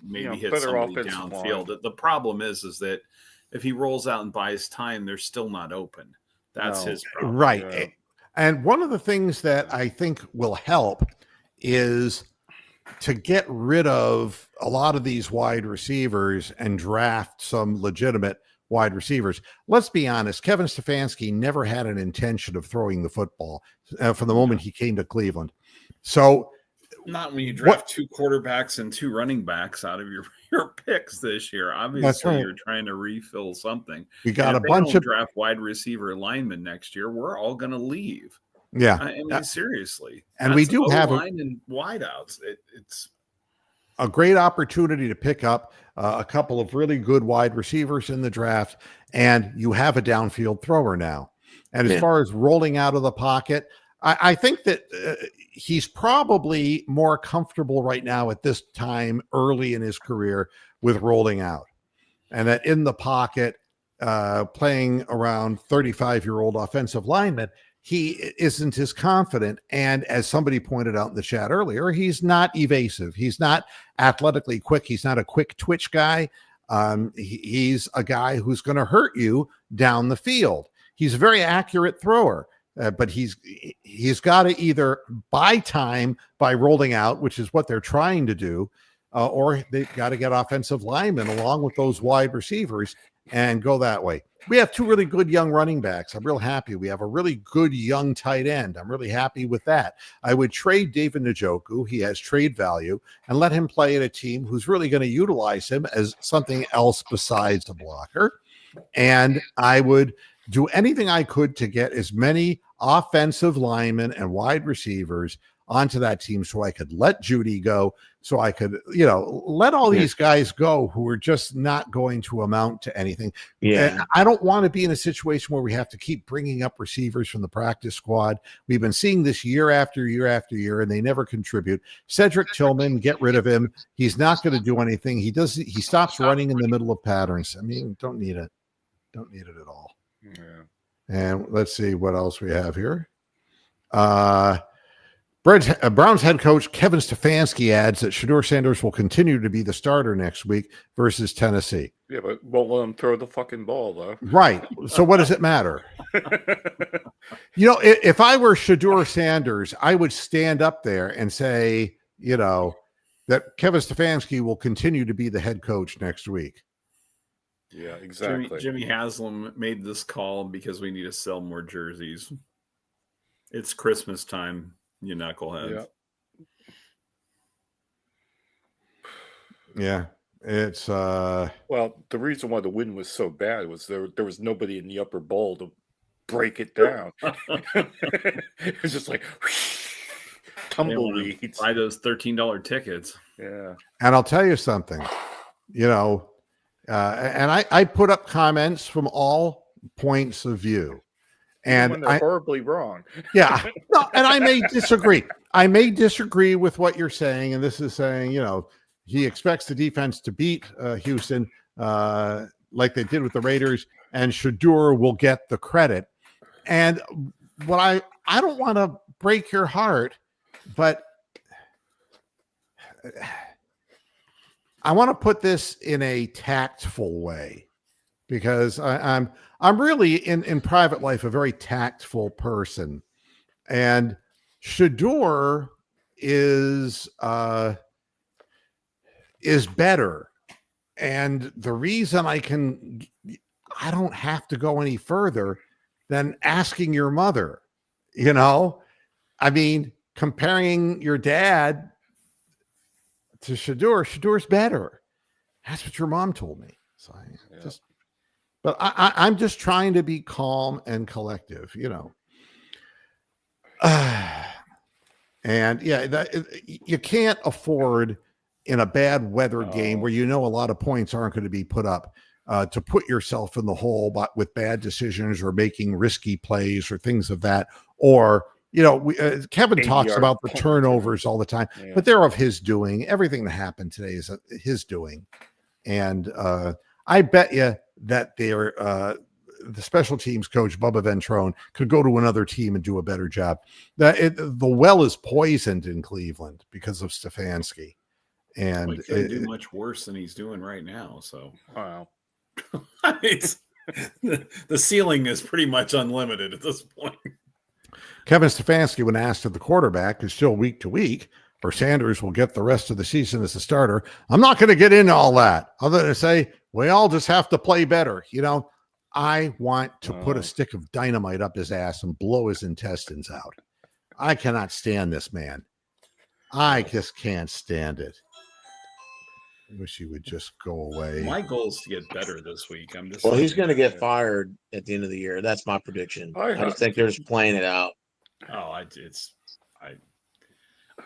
maybe hit better somebody downfield. The problem is that if he rolls out and buys time, they're still not open. That's his problem. Right. Yeah. And one of the things that I think will help is to get rid of a lot of these wide receivers and draft some legitimate wide receivers. Let's be honest. Kevin Stefanski never had an intention of throwing the football from the moment he came to Cleveland. So not when you draft 2 quarterbacks and 2 running backs out of your picks this year. Obviously, you're trying to refill something. We got a bunch of draft wide receiver linemen next year. We're all going to leave. Yeah, I mean, seriously. And we do have line and wideouts. It's a great opportunity to pick up a couple of really good wide receivers in the draft, and you have a downfield thrower now. And as far as rolling out of the pocket, I think that he's probably more comfortable right now at this time early in his career with rolling out, and that in the pocket, playing around 35-year-old offensive linemen, he isn't as confident. And as somebody pointed out in the chat earlier, he's not evasive. He's not athletically quick. He's not a quick twitch guy. He's a guy who's going to hurt you down the field. He's a very accurate thrower, but he's got to either buy time by rolling out, which is what they're trying to do, or they've got to get offensive linemen along with those wide receivers and go that way. We have two really good young running backs. I'm real happy. We have a really good young tight end. I'm really happy with that. I would trade David Njoku. He has trade value, and let him play in a team who's really going to utilize him as something else besides a blocker. And I would do anything I could to get as many offensive linemen and wide receivers onto that team so I could let Judy go, so I could, let all these guys go who are just not going to amount to anything. Yeah. And I don't want to be in a situation where we have to keep bringing up receivers from the practice squad. We've been seeing this year after year after year, and they never contribute. Cedric Tillman, get rid of him. He's not going to do anything. He stops running in the middle of patterns. I mean, don't need it. Don't need it at all. Yeah. And let's see what else we have here. Browns head coach Kevin Stefanski adds that Shedeur Sanders will continue to be the starter next week versus Tennessee. Yeah, but won't let him throw the fucking ball, though. Right. So what does it matter? If I were Shedeur Sanders, I would stand up there and say, that Kevin Stefanski will continue to be the head coach next week. Yeah, exactly. Jimmy Haslam made this call because we need to sell more jerseys. It's Christmas time, you knuckleheads. Yeah. It's well, the reason why the win was so bad was there was nobody in the upper bowl to break it down. It was just like tumbleweeds. Buy those $13 tickets. Yeah. And I'll tell you something, and I put up comments from all points of view. And when they're horribly wrong. Yeah. No, and I may disagree. I may disagree with what you're saying. And this is saying, he expects the defense to beat Houston like they did with the Raiders, and Shedeur will get the credit. And what I don't want to break your heart, but I want to put this in a tactful way, because I'm really in private life a very tactful person, and Shedeur is better. And the reason I don't have to go any further than asking your mother, I mean, comparing your dad to Shedeur's better. That's what your mom told me. So I'm just trying to be calm and collective, and you can't afford in a bad weather game where a lot of points aren't going to be put up to put yourself in the hole with bad decisions or making risky plays or things of that. Or, Kevin talks about the turnovers all the time, but they're of his doing. Everything that happened today is his doing. And I bet you that the special teams coach, Bubba Ventrone, could go to another team and do a better job. The well is poisoned in Cleveland because of Stefanski. And he couldn't do much worse than he's doing right now. So, wow. The ceiling is pretty much unlimited at this point. Kevin Stefanski, when asked if the quarterback is still week to week, or Sanders will get the rest of the season as a starter, I'm not going to get into all that other than say we all just have to play better. I want to put a stick of dynamite up his ass and blow his intestines out. I cannot stand this man. I just can't stand it. I wish he would just go away. My goal is to get better this week. He's going to get fired at the end of the year. That's my prediction. I just think they're just playing it out. Oh, I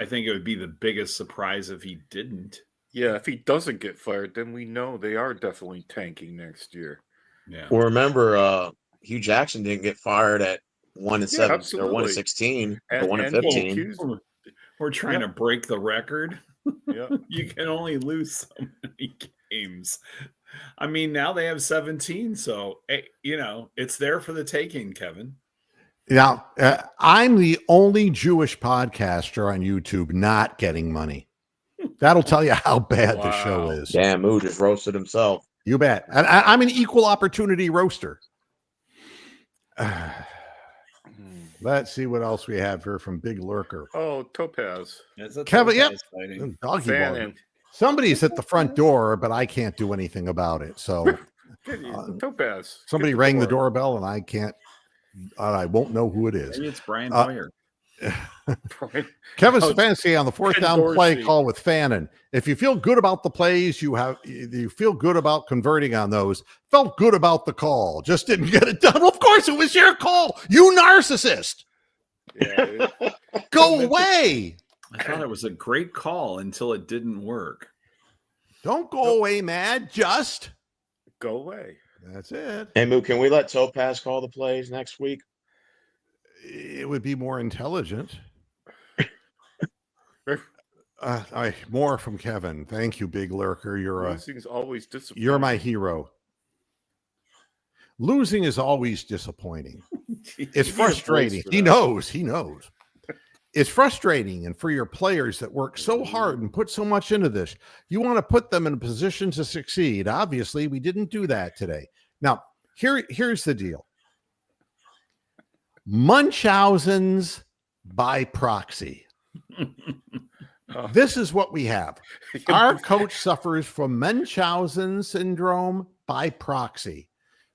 think it would be the biggest surprise if he didn't. Yeah, if he doesn't get fired, then we know they are definitely tanking next year. Yeah. Well, remember, Hugh Jackson didn't get fired at 1-7 or absolutely. 1-16 or And 1-15. accused, We're trying to break the record. yeah. You can only lose so many games. I mean, now they have 17, so it's there for the taking, Kevin. Now, I'm the only Jewish podcaster on YouTube not getting money. That'll tell you how bad the show Wow. is. Damn, Moo just roasted himself. You bet. And I'm an equal opportunity roaster. Let's see what else we have here from Big Lurker. Oh, Topaz. Kevin, yep. Fighting. Doggy Fannin. ball. Somebody's at the front door, but I can't do anything about it. So Topaz. somebody Get rang the doorbell, and I won't know who it is. Maybe it's Brian Hoyer. Kevin Stefanski on the fourth down play Dorsey. call with Fannin. If you feel good about the plays, you feel good about converting on those. Felt good about the call, just didn't get it done. Well, of course, it was your call. You narcissist. Yeah, Go away. I thought it was a great call until it didn't work. Don't go away, mad. Just go away. that's it. Hey, Moo, can we let Topaz call the plays next week? It would be more intelligent. More from Kevin. Thank you, Big Lurker. Losing's always disappointing. You're my hero. Losing is always disappointing. It's frustrating. He knows. It's frustrating. And for your players that work so hard and put so much into this, you want to put them in a position to succeed. Obviously, we didn't do that today. Now, here's the deal. Munchausen's by proxy. This is what we have. Our coach suffers from Munchausen syndrome by proxy,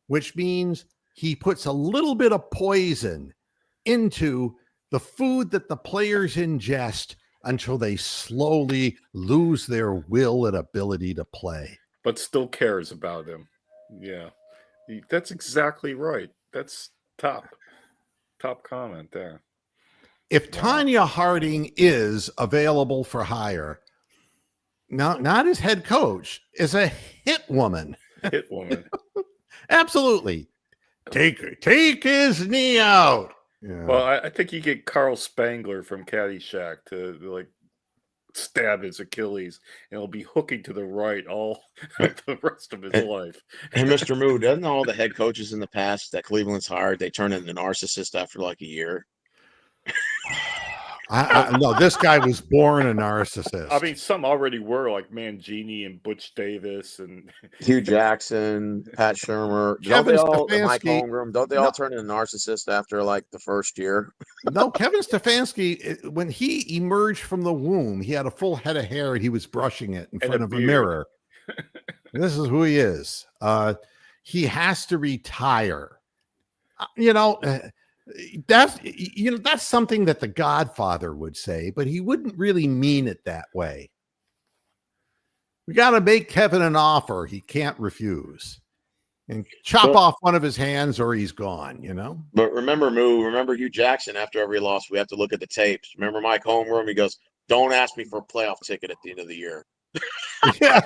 which means he puts a little bit of poison into the food that the players ingest until they slowly lose their will and ability to play. But still cares about him. Yeah. That's exactly right. That's top comment there. If Tanya Harding is available for hire, not as head coach, as a hit woman. Hit woman. Absolutely. Take his knee out. Yeah. Well, I think you get Carl Spangler from Caddyshack to like stab his Achilles, and he'll be hooking to the right all the rest of his life. Hey, Mr. Moo, doesn't all the head coaches in the past that Cleveland's hired, they turn into narcissists after like a year? No, this guy was born a narcissist. I mean, some already were, like Mangini and Butch Davis and Hugh Jackson, Pat Shermer, Kevin Mike Stefanski. Holmgren, don't they all turn into narcissists after like the first year? No, Kevin Stefanski, when he emerged from the womb, he had a full head of hair and he was brushing it in front of a mirror. This is who he is. He has to retire. That's something that the Godfather would say, but he wouldn't really mean it that way. We got to make Kevin an offer he can't refuse and chop off one of his hands or he's gone, But remember, Hugh Jackson, after every loss, we have to look at the tapes. Remember Mike Holmgren? He goes, don't ask me for a playoff ticket at the end of the year. Yeah.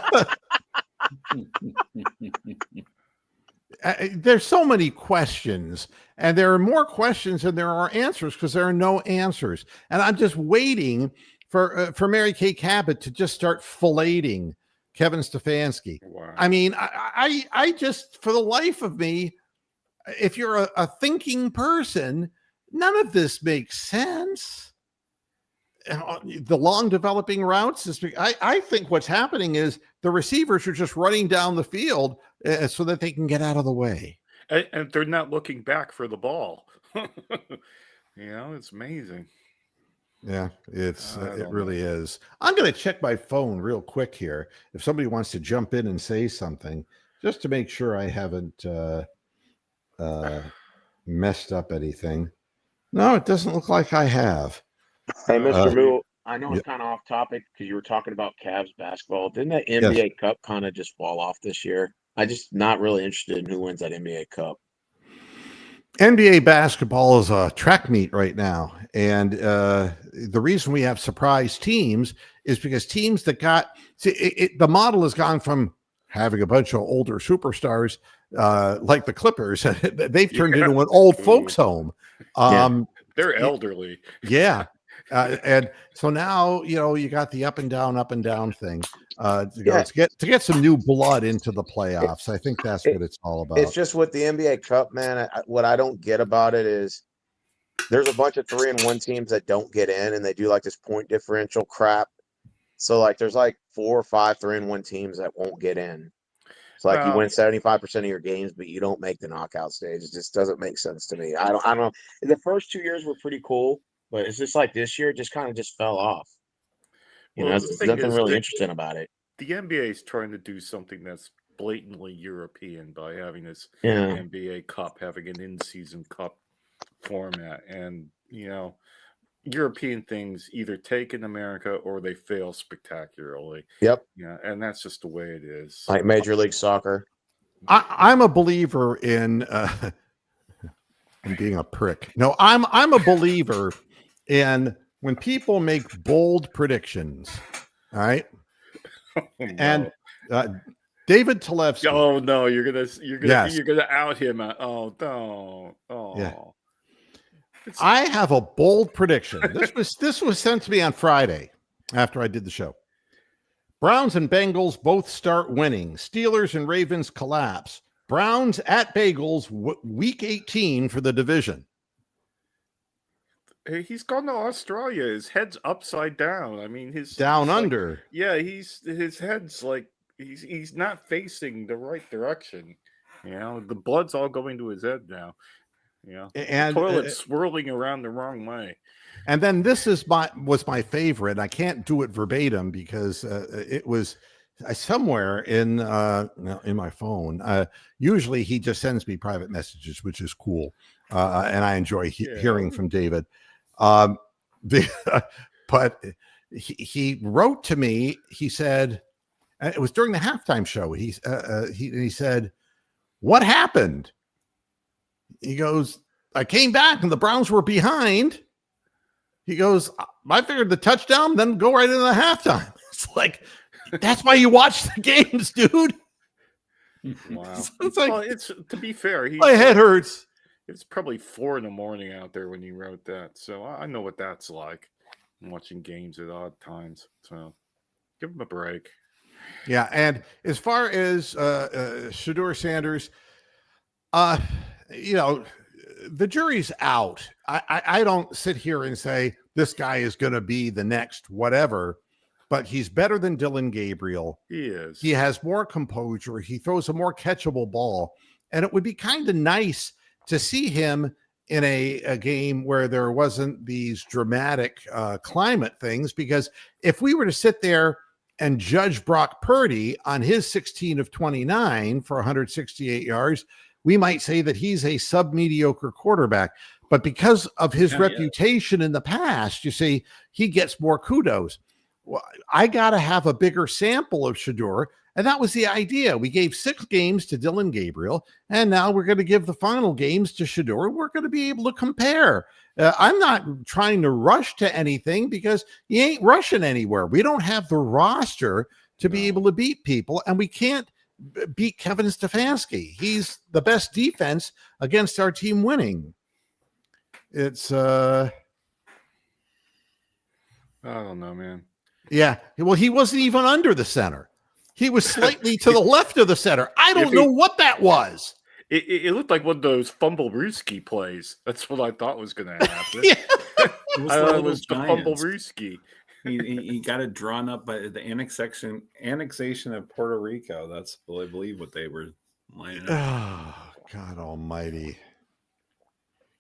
There's so many questions, and there are more questions than there are answers because there are no answers. And I'm just waiting for Mary Kay Cabot to just start filleting Kevin Stefanski. Wow. I mean, I just, for the life of me, if you're a thinking person, none of this makes sense. The long developing routes is, I think what's happening is the receivers are just running down the field so that they can get out of the way. And they're not looking back for the ball. It's amazing. Yeah, it really is. I'm going to check my phone real quick here. If somebody wants to jump in and say something, just to make sure I haven't messed up anything. No, it doesn't look like I have. Hey, Mr. Moo, I know it's kind of off topic because you were talking about Cavs basketball. Didn't that NBA Cup kind of just fall off this year? I'm just not really interested in who wins that NBA Cup. NBA basketball is a track meet right now. And the reason we have surprise teams is because teams that the model has gone from having a bunch of older superstars like the Clippers. They've turned into an old folks home. They're elderly. Yeah. And so now, you got the up and down thing to get some new blood into the playoffs. I think that's what it's all about. It's just with the NBA Cup, man. What I don't get about it is there's a bunch of 3-1 teams that don't get in, and they do like this point differential crap. So like, there's like 4 or 5 3-1 teams that won't get in. It's like you win 75% of your games, but you don't make the knockout stage. It just doesn't make sense to me. I don't know. The first 2 years were pretty cool. But it's just like this year, it just kind of just fell off. There's nothing really interesting about it. The NBA is trying to do something that's blatantly European by having this NBA Cup, having an in-season cup format. And, European things either take in America or they fail spectacularly. Yep. Yeah, and that's just the way it is. Like Major League Soccer. I'm a believer in being a prick. No, I'm a believer in when people make bold predictions. All right. Oh, no. And David Talevsky. Oh no, you're gonna out him. Oh no. Oh. Yeah. I have a bold prediction. This was sent to me on Friday after I did the show. Browns and Bengals both start winning. Steelers and Ravens collapse. Browns at Bengals week 18 for the division. He's gone to Australia. His head's upside down. I mean, his down under. His head's like he's not facing the right direction. The blood's all going to his head now. And the toilet's swirling around the wrong way. And then this was my favorite. I can't do it verbatim because it was somewhere in my phone. Usually he just sends me private messages, which is cool, and I enjoy hearing from David. But he wrote to me. He said it was during the halftime show. He said, "What happened?" He goes, "I came back and the Browns were behind." He goes, "I figured the touchdown, then go right into the halftime." It's like, that's why you watch the games, dude. Wow. So it's like, it's to be fair, my head hurts. It's probably 4 a.m. out there when he wrote that. So I know what that's like. I'm watching games at odd times. So give him a break. Yeah. And as far as Shedeur Sanders, the jury's out. I don't sit here and say this guy is going to be the next whatever, but he's better than Dylan Gabriel. He is. He has more composure. He throws a more catchable ball. And it would be kind of nice to see him in a game where there wasn't these dramatic climate things, because if we were to sit there and judge Brock Purdy on his 16 of 29 for 168 yards, we might say that he's a sub-mediocre quarterback. But because of his reputation in the past, you see, he gets more kudos. Well, I got to have a bigger sample of Shedeur, and that was the idea. We gave 6 games to Dylan Gabriel, and now we're going to give the final games to Shedeur. We're going to be able to compare. I'm not trying to rush to anything because you ain't rushing anywhere. We don't have the roster to be able to beat people, and we can't beat Kevin Stefanski. He's the best defense against our team winning. It's I don't know, man. Yeah. Well, he wasn't even under the center. He was slightly to the left of the center. I don't know what that was. It looked like one of those Fumble-Rooski plays. That's what I thought was going to happen. It was the Fumble-Rooski. He got it drawn up by the annexation of Puerto Rico. That's, I believe, what they were lining up. Oh, God almighty.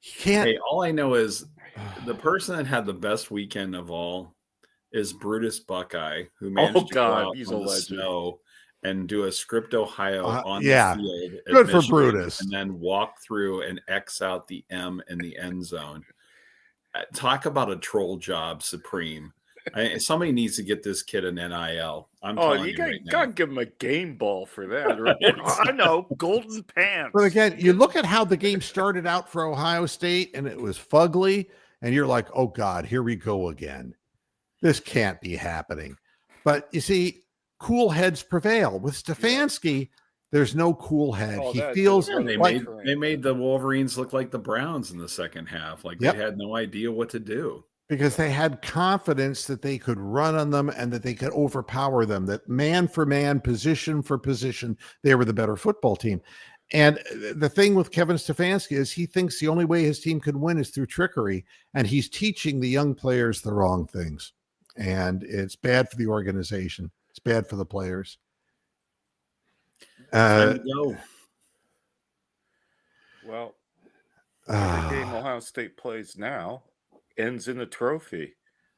Hey, all I know is the person that had the best weekend of all is Brutus Buckeye, who managed to go out he's on the snow and do a script Ohio on the field. Good for Brutus. And then walk through and X out the M in the end zone. Talk about a troll job supreme. Somebody needs to get this kid an NIL. I'm telling you right now. Gotta give him a game ball for that. Or, I know, golden pants. But again, you look at how the game started out for Ohio State, and it was fugly, and you're like, oh God, here we go again. This can't be happening. But you see, cool heads prevail. With Stefanski, there's no cool head. Oh, He that- feels Yeah, they like made the Wolverines look like the Browns in the second half. Like Yep. they had no idea what to do. because they had confidence that they could run on them and that they could overpower them, that man for man, position for position, they were the better football team. And the thing with Kevin Stefanski is he thinks the only way his team could win is through trickery, and he's teaching the young players the wrong things. And it's bad for the organization. It's bad for the players. Time to go. Well, every game Ohio State plays now ends in a trophy.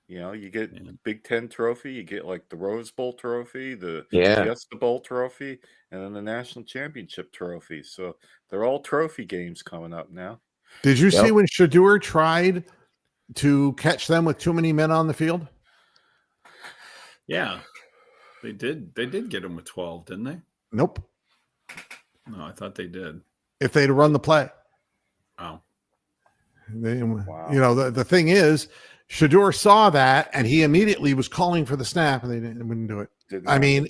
You know, you get Big Ten trophy, you get like the Rose Bowl trophy, the Fiesta Bowl trophy, and then the national championship trophy. So they're all trophy games coming up now. Did you see when Shador tried to catch them with too many men on the field? Yeah, they did. They did get him with 12, didn't they? Nope. No, I thought they did. If they'd run the play. Wow. You know, the thing is, Shador saw that and he immediately was calling for the snap, and they wouldn't do it. I mean,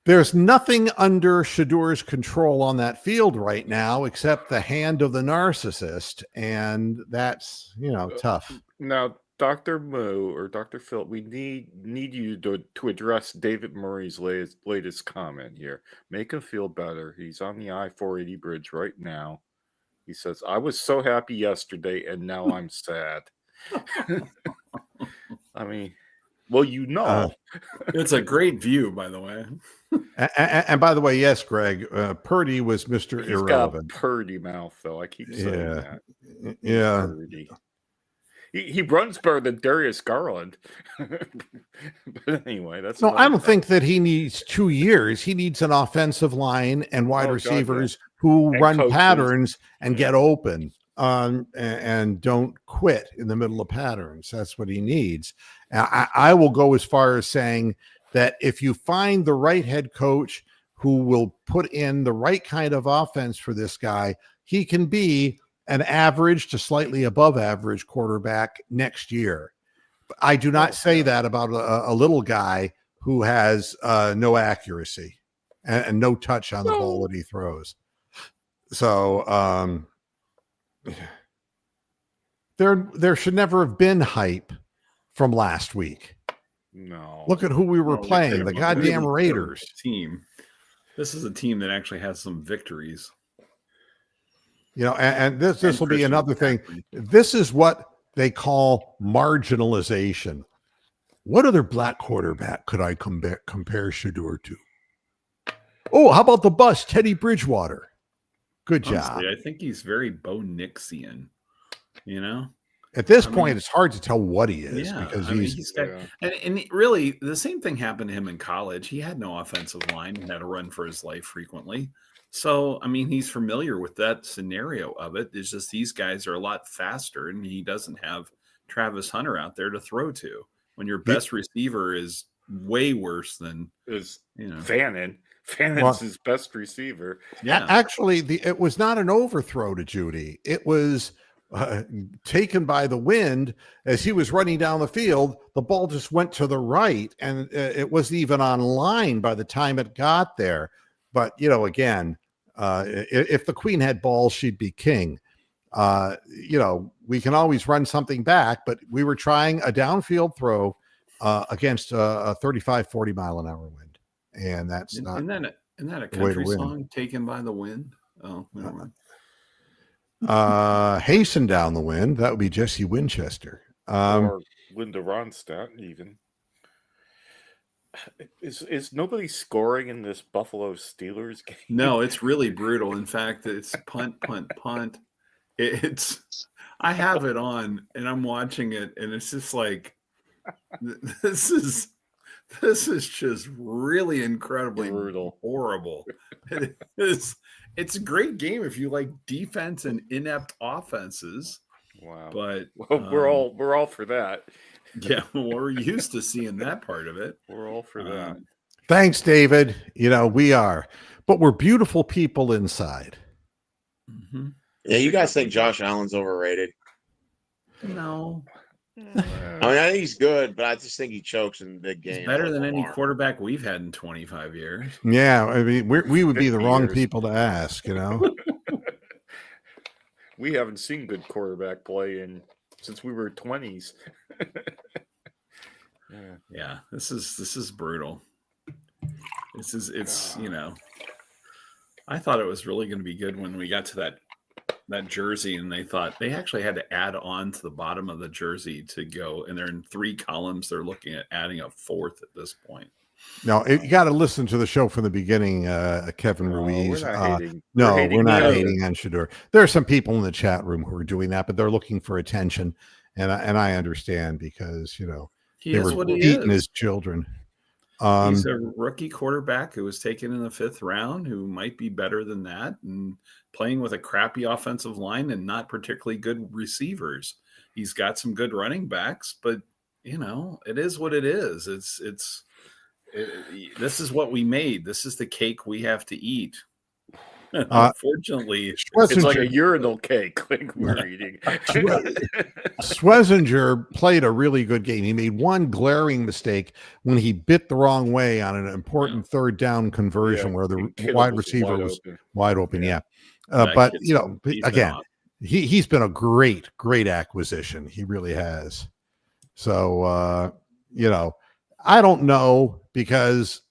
there's nothing under Shador's control on that field right now except the hand of the narcissist, and that's, you know, tough. Now, Dr. Moo or Dr. Phil, we need you to address David Murray's latest comment here. Make him feel better. He's on the I-480 bridge right now. He says, "I was so happy yesterday, and now I'm sad." I mean, well, you know. It's a great view, by the way. And by the way, yes, Greg, Purdy was Mr. He's Irrelevant. got Purdy mouth, though. I keep saying that. Yeah. Purdy. He runs better than Darius Garland. But anyway, that's no. I don't think that he needs 2 years. He needs an offensive line and wide receivers who run coaches. patterns and get open and don't quit in the middle of patterns. That's what he needs. I will go as far as saying that if you find the right head coach who will put in the right kind of offense for this guy, he can be an average to slightly above average quarterback next year. I do not say that about a little guy who has no accuracy and no touch on the ball that he throws. So there should never have been hype from last week. No. Look at who we were playing, the goddamn Raiders. Team. This is a team that actually has some victories. You know, and this will be another thing. This is what they call marginalization. What other black quarterback could I compare Shador to? Oh, how about the bust, Teddy Bridgewater? Good job. Honestly, I think he's very Bo Nixian, you know? At this point, it's hard to tell what he is because he's got, and really the same thing happened to him in college. He had no offensive line and had to run for his life frequently. So, I mean, he's familiar with that scenario of it. It's just these guys are a lot faster, and he doesn't have Travis Hunter out there to throw to when your best receiver is way worse than Fannin. Fannon's his best receiver. Yeah, actually, it was not an overthrow to Judy. It was taken by the wind as he was running down the field. The ball just went to the right, and it wasn't even on line by the time it got there. But you know, again, if the Queen had balls, she'd be king. You know, we can always run something back, but we were trying a downfield throw against a 35, 40 mile an hour wind. And that's not. Isn't that a country song, Taken by the Wind? Oh, never mind. Hasten Down the Wind. That would be Jesse Winchester. Or Linda Ronstadt, even. Is nobody scoring in this Buffalo Steelers game? No, it's really brutal. In fact, it's punt, punt, punt. I have it on and I'm watching it, and it's just like this is just really incredibly brutal, horrible. It's a great game if you like defense and inept offenses. Wow. But we're all for that. Yeah, we're used to seeing that part of it. We're all for that. Thanks, David. You know, we are, but we're beautiful people inside. Mm-hmm. Yeah, you guys think Josh Allen's overrated? No. I mean, I think he's good, but I just think he chokes in big games. He's better like than any Lamar. quarterback we've had in 25 years. Yeah, I mean, we would be the 50 wrong years. people to ask, you know. We haven't seen good quarterback play since we were 20s. Yeah, this is brutal. It's I thought it was really going to be good when we got to that jersey, and they thought they actually had to add on to the bottom of the jersey to go, and they're in 3 columns. They're looking at adding a 4th at this point. No, you got to listen to the show from the beginning, Kevin Ruiz. We're not hating. We're not him. hating on Shador. There are some people in the chat room who are doing that, but they're looking for attention, and I understand because He they is were what he beating is. his children. He's a rookie quarterback who was taken in the 5th round, who might be better than that, and playing with a crappy offensive line and not particularly good receivers. He's got some good running backs, but it is what it is. This is what we made. This is the cake we have to eat. Unfortunately, it's like a urinal cake like we're eating. Schlesinger played a really good game. He made one glaring mistake when he bit the wrong way on an important 3rd down conversion where the wide receiver was wide open. Yeah. But again, he's been a great acquisition. He really has. So I don't know, because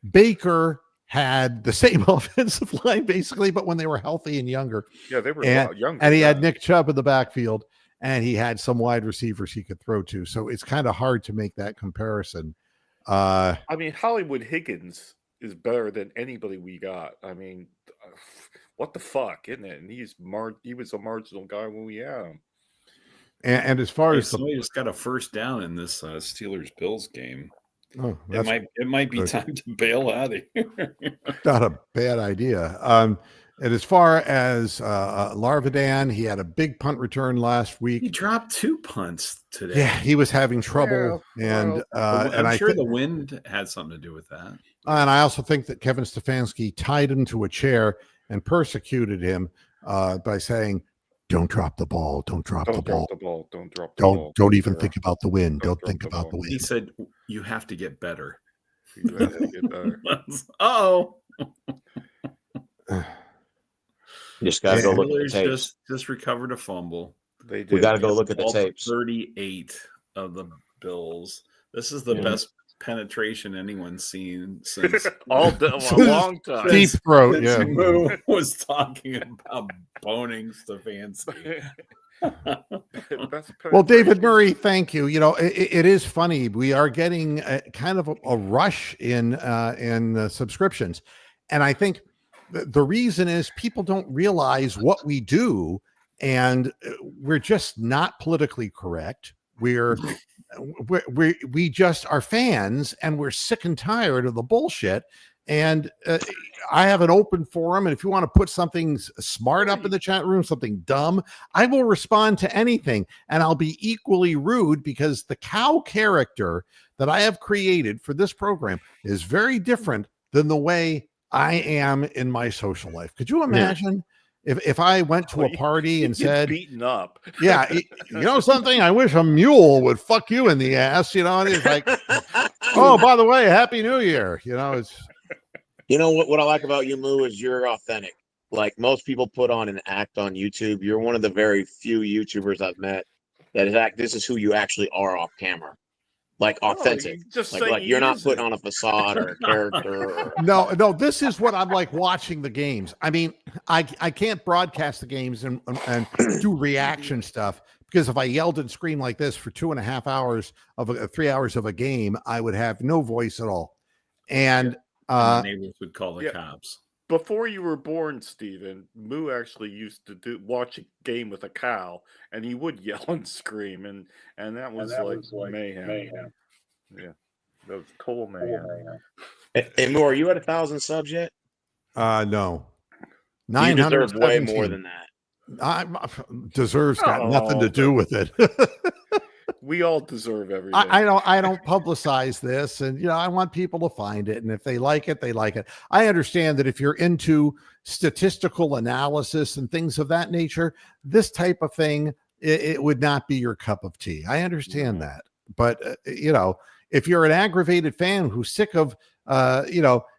Baker had the same offensive line basically, but when they were healthy and younger. Yeah, they were a lot younger. And he had Nick Chubb in the backfield, and he had some wide receivers he could throw to. So it's kind of hard to make that comparison. I mean, Hollywood Higgins is better than anybody we got. I mean, what the fuck, isn't it? And he was a marginal guy when we had him. And as far as somebody just got a 1st down in this Steelers-Bills game. Oh, it might be time to bail out of here. Not a bad idea. And as far as Larvidan, he had a big punt return last week. He dropped 2 punts today. Yeah, he was having trouble, and I'm sure the wind had something to do with that. And I also think that Kevin Stefanski tied him to a chair and persecuted him by saying, "Don't drop the ball. Don't drop the ball. Don't drop the ball. Don't even think about the win. Don't think about the win." He said, "You have to get better." You have to get better. Oh. Just gotta go look at the tapes. Just recovered a fumble. They did. We gotta go look at the tapes. 38 of the Bills. This is the best penetration anyone's seen since a long time. Deep throat. Yeah, Moo was talking about boning Stefanski. Well, David Murray, thank you. It is funny. We are getting kind of a rush in subscriptions, and I think the reason is people don't realize what we do, and we're just not politically correct. We just are fans, and we're sick and tired of the bullshit. And I have an open forum, and if you want to put something smart up in the chat room, something dumb, I will respond to anything, and I'll be equally rude, because the cow character that I have created for this program is very different than the way I am in my social life. Could you imagine if I went to a party and said, beaten up? Yeah, something, I wish a mule would fuck you in the ass, and it's like, oh, by the way, Happy New Year. It's what I like about you, Moo, is you're authentic. Like most people put on an act on YouTube. You're one of the very few YouTubers I've met that is this is who you actually are off camera. Like authentic. Like you're not putting on a facade or a character. No, this is what I'm like watching the games. I mean, I can't broadcast the games and do reaction stuff, because if I yelled and screamed like this for 2.5 hours of 3 hours of a game, I would have no voice at all. And the neighbors would call the cops. Before you were born, Steven, Moo actually used to watch a game with a cow, and he would yell and scream, and that was like mayhem. Yeah, that was total mayhem. Hey, Moo, are you at 1,000 subs yet? No. 900. You deserve way more than that. Deserves got nothing to do with it. We all deserve everything. I don't publicize this, and I want people to find it, and if they like it, they like it. I understand that if you're into statistical analysis and things of that nature, this type of thing it would not be your cup of tea. I understand No. that. But, if you're an aggravated fan who's sick of,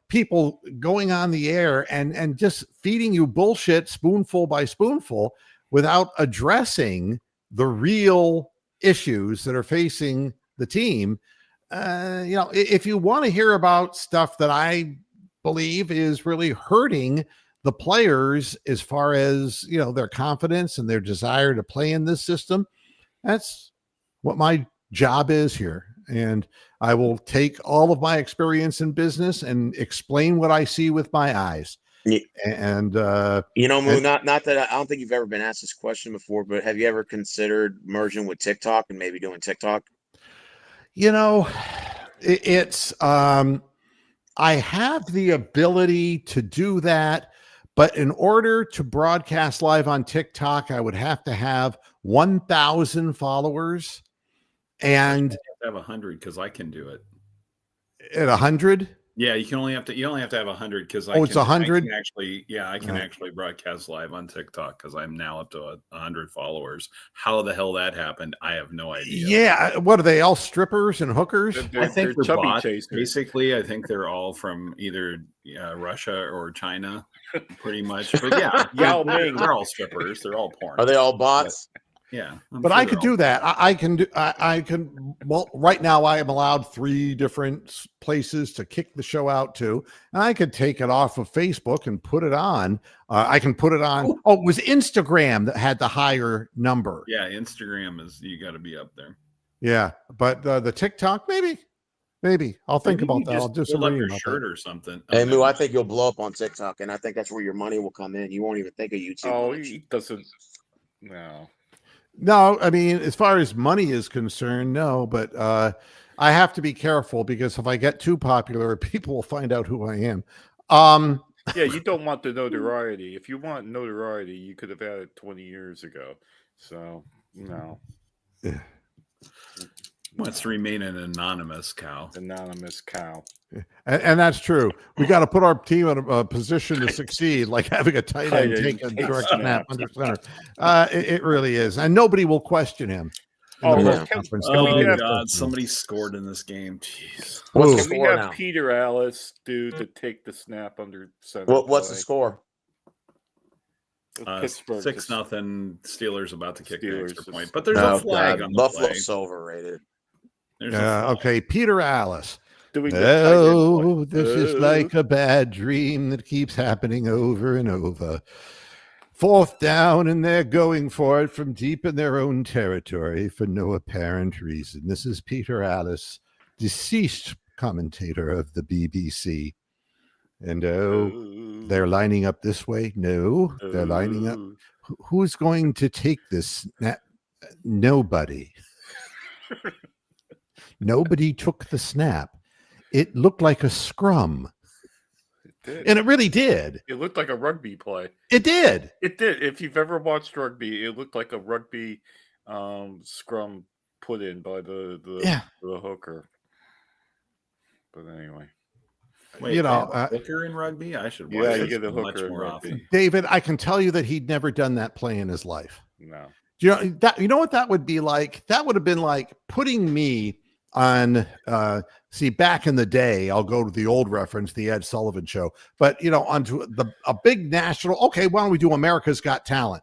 people going on the air and just feeding you bullshit spoonful by spoonful without addressing the real issues that are facing the team, if you want to hear about stuff that I believe is really hurting the players as far as, their confidence and their desire to play in this system, that's what my job is here. And I will take all of my experience in business and explain what I see with my eyes. Yeah. And Moo, not that I don't think you've ever been asked this question before, but have you ever considered merging with TikTok and maybe doing TikTok? It's I have the ability to do that, but in order to broadcast live on TikTok, I would have to have 1,000 followers, and I have 100 because I can do it. At 100. Yeah, you only have to have 100 because it's 100. I can actually broadcast live on TikTok because I'm now up to 100 followers. How the hell that happened, I have no idea. Yeah, what are they all, strippers and hookers? I think they're chubby bots, chasers. basically. I think they're all from either Russia or China, pretty much. But yeah, Yao Ming. they're all strippers. They're all porn. Are they all bots? Yeah, but I could do that. I can. Well, right now I am allowed 3 different places to kick the show out to, and I could take it off of Facebook and put it on. I can put it on. Oh, it was Instagram that had the higher number. Yeah, Instagram you got to be up there. Yeah, but the TikTok, maybe I'll think about that. I'll do some reading reading your about shirt that. or something. Hey, Moo, I think you'll blow up on TikTok, and I think that's where your money will come in. You won't even think of YouTube. Oh, much. he doesn't. No. No, I mean, as far as money is concerned, no, but I have to be careful because if I get too popular, people will find out who I am. Yeah, you don't want the notoriety. If you want notoriety, you could have had it 20 years ago. So, no. Wants to remain an anonymous cow. Anonymous cow. And that's true. We got to put our team in a position to succeed, like having a tight end take a direct snap under center. It really is. And nobody will question him. Oh, God, somebody scored in this game. Jeez. What's the Can we score have now? Peter Alice do to take the snap under center? What's the score? Pittsburgh 6-0. Steelers about to kick an extra Steelers. point, but there's a flag on the Buffalo's play. so overrated. Okay, Peter Alice. Doing Oh, this is like a bad dream that keeps happening over and over. 4th down, and they're going for it from deep in their own territory for no apparent reason. This is Peter Alice, deceased commentator of the BBC. And they're lining up this way. No, they're lining up. Who's going to take this snap? Nobody. Nobody took the snap. It looked like a scrum. It did. And it really did. It looked like a rugby play. It did. It did. If you've ever watched rugby, it looked like a rugby scrum put in by the hooker. But anyway. Wait, hooker in rugby? I should watch you get a hooker much more often. David, I can tell you that he'd never done that play in his life. No. You know what that would be like? That would have been like putting me on back in the day. I'll go to the old reference, the Ed Sullivan Show, but onto a big national. Okay, why don't we do America's Got Talent?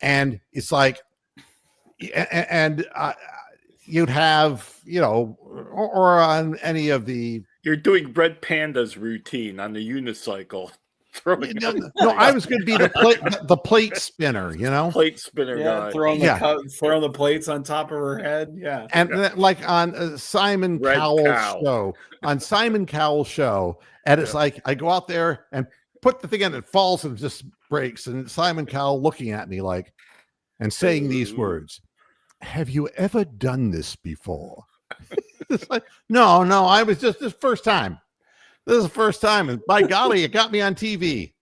And it's like, and you'd have or on any of the. You're doing Red Panda's routine on the unicycle. No, I was going to be the plate spinner, plate spinner guy. Throwing the plates on top of her head. Yeah. And like on Simon Cowell's show, and it's like I go out there and put the thing in, it falls and just breaks. And Simon Cowell looking at me like, and saying these words, "Have you ever done this before?" It's like, no, I was just this first time. This is the first time, and by golly, it got me on TV.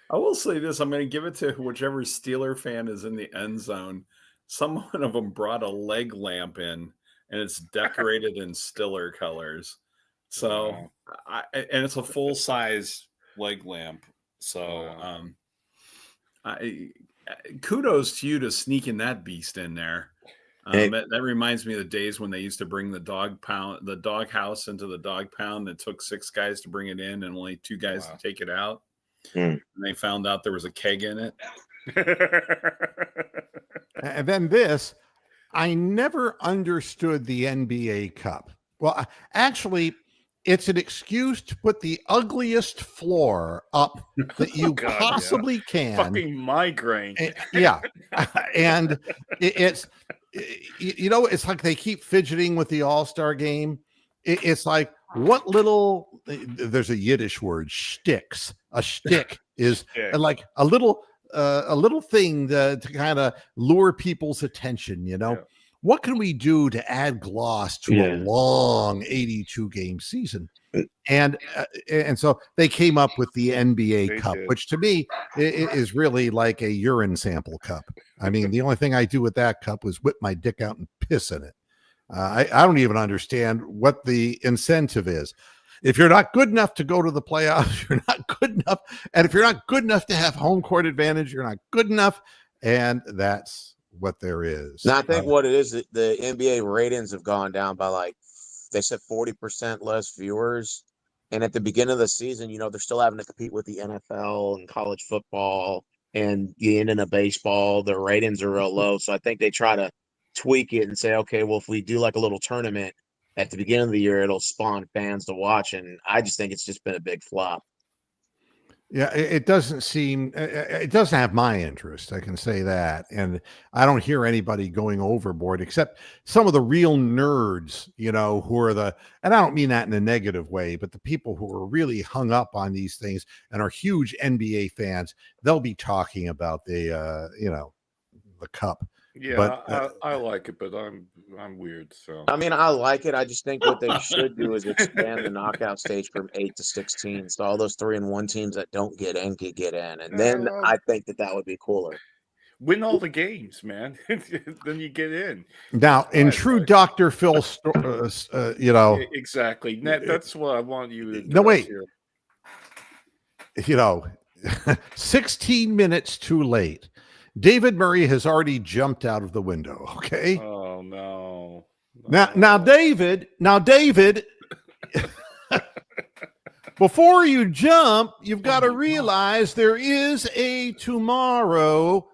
I will say this. I'm going to give it to whichever Steeler fan is in the end zone. Some of them brought a leg lamp in, and it's decorated in Stiller colors. So, and it's a full-size leg lamp. So, kudos to you to sneaking that beast in there. That reminds me of the days when they used to bring the dog house into the dog pound. It took 6 guys to bring it in and only 2 guys to take it out. And they found out there was a keg in it. And then this, I never understood the NBA Cup. Well, actually, it's an excuse to put the ugliest floor up that you possibly can. Fucking migraine. Yeah. And it's, it's like they keep fidgeting with the All-Star game. It's like, what little, there's a Yiddish word, shticks. A shtick is like a little thing to kind of lure people's attention, Yeah. What can we do to add gloss to a long 82 game season? And so they came up with the NBA Cup, which to me is really like a urine sample cup. I mean, the only thing I do with that cup was whip my dick out and piss in it. I don't even understand what the incentive is. If you're not good enough to go to the playoffs, you're not good enough. And if you're not good enough to have home court advantage, you're not good enough. And that's what there is. Now, I think what it is, the NBA ratings have gone down by they said 40% less viewers. And at the beginning of the season, they're still having to compete with the NFL and college football and the end of baseball. Their ratings are real low. So I think they try to tweak it and say, okay, well, if we do like a little tournament at the beginning of the year, it'll spawn fans to watch. And I just think it's just been a big flop. Yeah, it doesn't seem, it doesn't have my interest. I can say that. And I don't hear anybody going overboard except some of the real nerds, who are and I don't mean that in a negative way, but the people who are really hung up on these things and are huge NBA fans, they'll be talking about the cup. Yeah, but, I like it, but I'm weird. So I mean, I like it. I just think what they should do is expand the knockout stage from 8 to 16, so all those 3-1 teams that don't get in could get in, and then I think that would be cooler. Win all the games, man. Then you get in. Now, in true Dr. Phil, exactly. That's what I want you to. No, wait. Here. 16 minutes too late. David Murray has already jumped out of the window. Okay. Oh no. Now, David. Before you jump, you've got to realize there is a tomorrow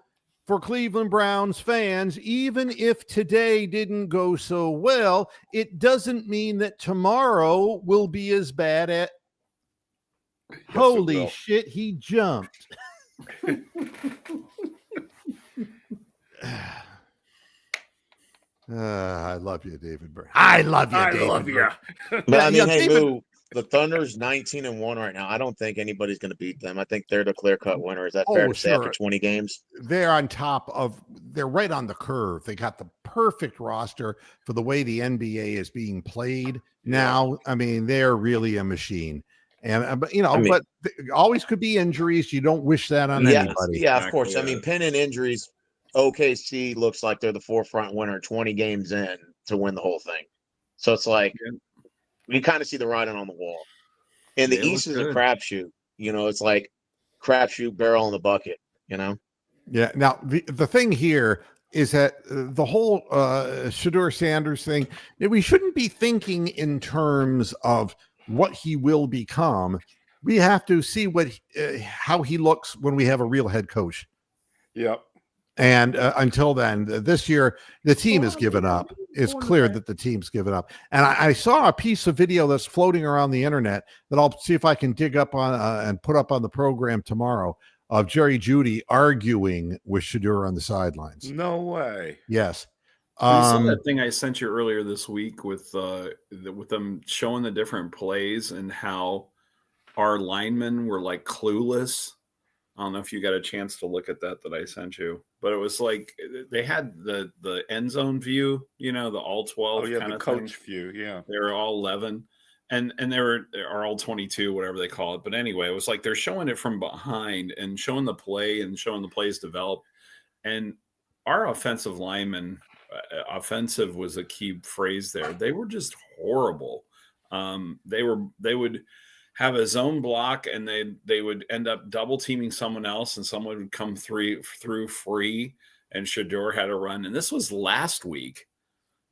for Cleveland Browns fans. Even if today didn't go so well, it doesn't mean that tomorrow will be as bad. Holy shit, he jumped. I love you, David Burr. I love you. But I mean, hey, Lou, the Thunder's 19-1 right now. I don't think anybody's going to beat them. I think they're the clear-cut winner. Is that fair to say after 20 games? They're right on the curve. They got the perfect roster for the way the NBA is being played now. I mean, they're really a machine. And but always could be injuries. You don't wish that on anybody. Yeah, of course. I mean, pending injuries, OKC looks like they're the forefront winner 20 games in to win the whole thing. So it's like you kind of see the writing on the wall. And the East is a crapshoot. It's like crapshoot, barrel in the bucket. Yeah. Now the thing here is that the whole Shedeur Sanders thing. We shouldn't be thinking in terms of what he will become. We have to see how he looks when we have a real head coach. Yep. And until then, this year, the team has given up. It's clear that the team's given up. And I saw a piece of video that's floating around the internet that I'll see if I can dig up on and put up on the program tomorrow of Jerry Jeudy arguing with Shedeur on the sidelines. No way. Yes. You saw that thing I sent you earlier this week with them showing the different plays and how our linemen were like clueless. I don't know if you got a chance to look at that I sent you, but it was like they had the end zone view, the all 12 kind of coach thing. View, yeah. They were all 11, and they are all 22, whatever they call it. But anyway, it was like they're showing it from behind and showing the play and showing the plays develop. And our offensive linemen. Offensive was a key phrase there. They were just horrible. They would have a zone block, and they would end up double teaming someone else, and someone would come through free, and Shador had a run. And this was last week.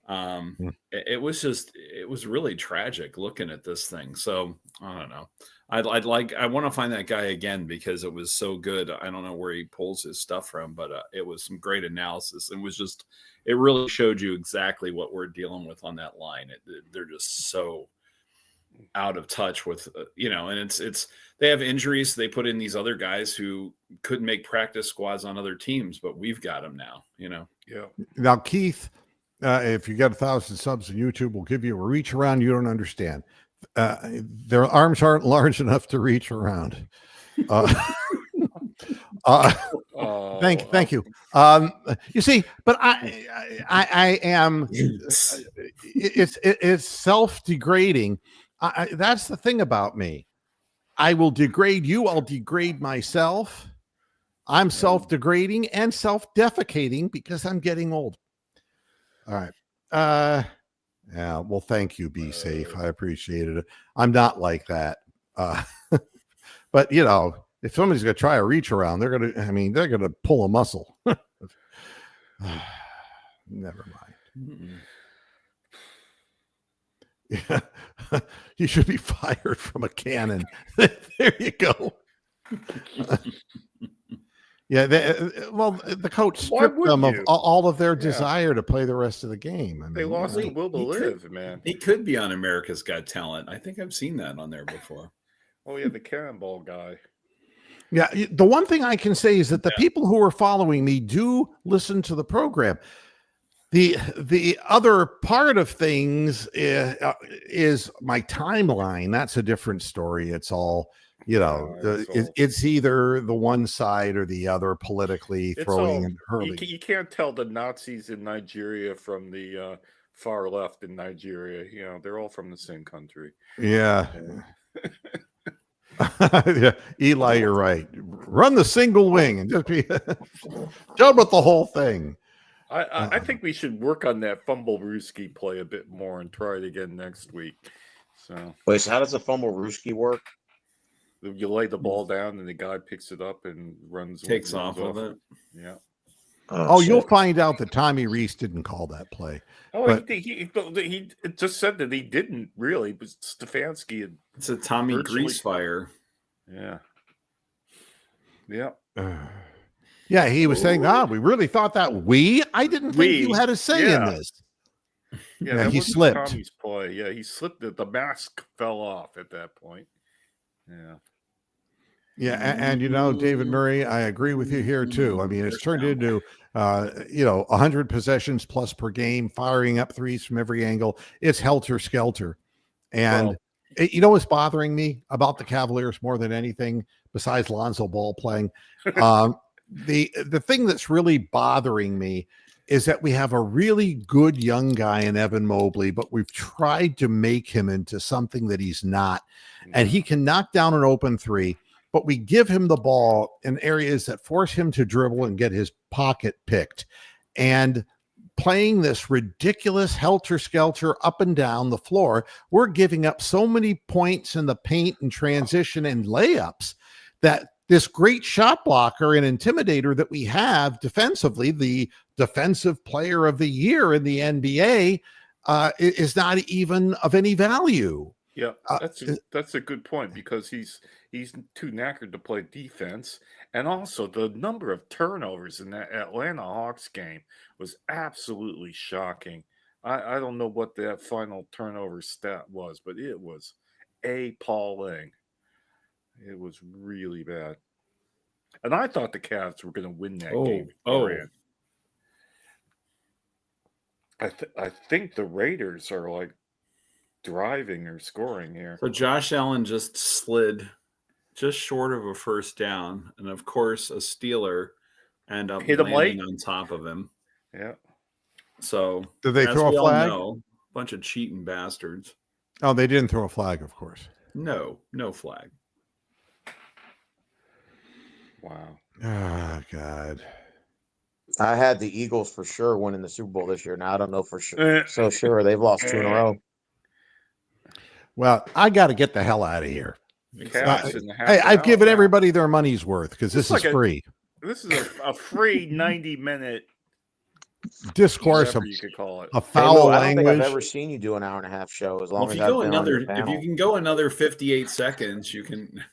It was really tragic looking at this thing. So I don't know. I want to find that guy again because it was so good. I don't know where he pulls his stuff from, but it was some great analysis. It really showed you exactly what we're dealing with on that line. They're just so out of touch with, and it's they have injuries. They put in these other guys who couldn't make practice squads on other teams, but we've got them now, Yeah. Now, Keith, if you got 1,000 subs on YouTube, we'll give you a reach around. You don't understand. Their arms aren't large enough to reach around. Thank you. You see, but I am. It's self-degrading. That's the thing about me. I will degrade you. I'll degrade myself. I'm self-degrading and self-defecating because I'm getting old. All right. Yeah. Well, thank you. Be safe. I appreciated it. I'm not like that. But if somebody's going to try a reach around, they're going to pull a muscle. Never mind. Yeah. You should be fired from a cannon. There you go. Yeah. The coach stripped them of all of their desire to play the rest of the game. I mean, they lost the will to live, man. He could be on America's Got Talent. I think I've seen that on there before. Oh, yeah, the cannonball guy. Yeah, the one thing I can say is that the people who are following me do listen to the program. The other part of things is my timeline. That's a different story. It's all, it's either the one side or the other politically throwing and hurling. You can't tell the Nazis in Nigeria from the far left in Nigeria. They're all from the same country. Yeah. Yeah, Eli, you're right. Run the single wing and just be done with the whole thing. I think we should work on that fumble Ruski play a bit more and try it again next week. So wait, so how does a fumble Ruski work? You lay the ball down and the guy picks it up and takes off of it. Yeah. Oh, you'll find out that Tommy Reese didn't call that play. Oh, but he just said that he didn't really. But Stefanski. It's a Tommy Greasefire. Yeah. Yeah. Yeah, he was saying, we really thought that I didn't think you had a say in this. Yeah, he slipped. Tommy's play. Yeah, he slipped. The mask fell off at that point. Yeah. Yeah, and David Murray, I agree with you here too. I mean, it's turned into 100 possessions plus per game, firing up threes from every angle. It's helter skelter. And what's bothering me about the Cavaliers more than anything besides Lonzo Ball playing? The thing that's really bothering me is that we have a really good young guy in Evan Mobley, but we've tried to make him into something that he's not. And he can knock down an open three, but we give him the ball in areas that force him to dribble and get his pocket picked. And playing this ridiculous helter-skelter up and down the floor, we're giving up so many points in the paint and transition and layups that this great shot blocker and intimidator that we have defensively, the defensive player of the year in the NBA, is not even of any value. Yeah, that's a good point because he's too knackered to play defense, and also the number of turnovers in that Atlanta Hawks game was absolutely shocking. I don't know what that final turnover stat was, but it was appalling. It was really bad. And I thought the Cavs were going to win that game. I think the Raiders are like driving or scoring here. So Josh Allen just slid just short of a first down. And of course, a Steeler ended up landing on top of him. Yeah. So did they throw a flag? A bunch of cheating bastards. Oh, they didn't throw a flag, of course. No flag. Wow. Oh, God. I had the Eagles for sure winning the Super Bowl this year. Now I don't know for sure. So sure, they've lost 2 in a row. Well, I got to get the hell out of here. Cats in the half Hey, I've hour given now. everybody their money's worth because this It's is like free. This is a free 90-minute Discourse whatever of you could call it. a Hey, foul Lou, I don't think I've language. ever seen you do an hour and a half show as Well, long if as you I've go been on your if panel. you can go another 58 seconds, you can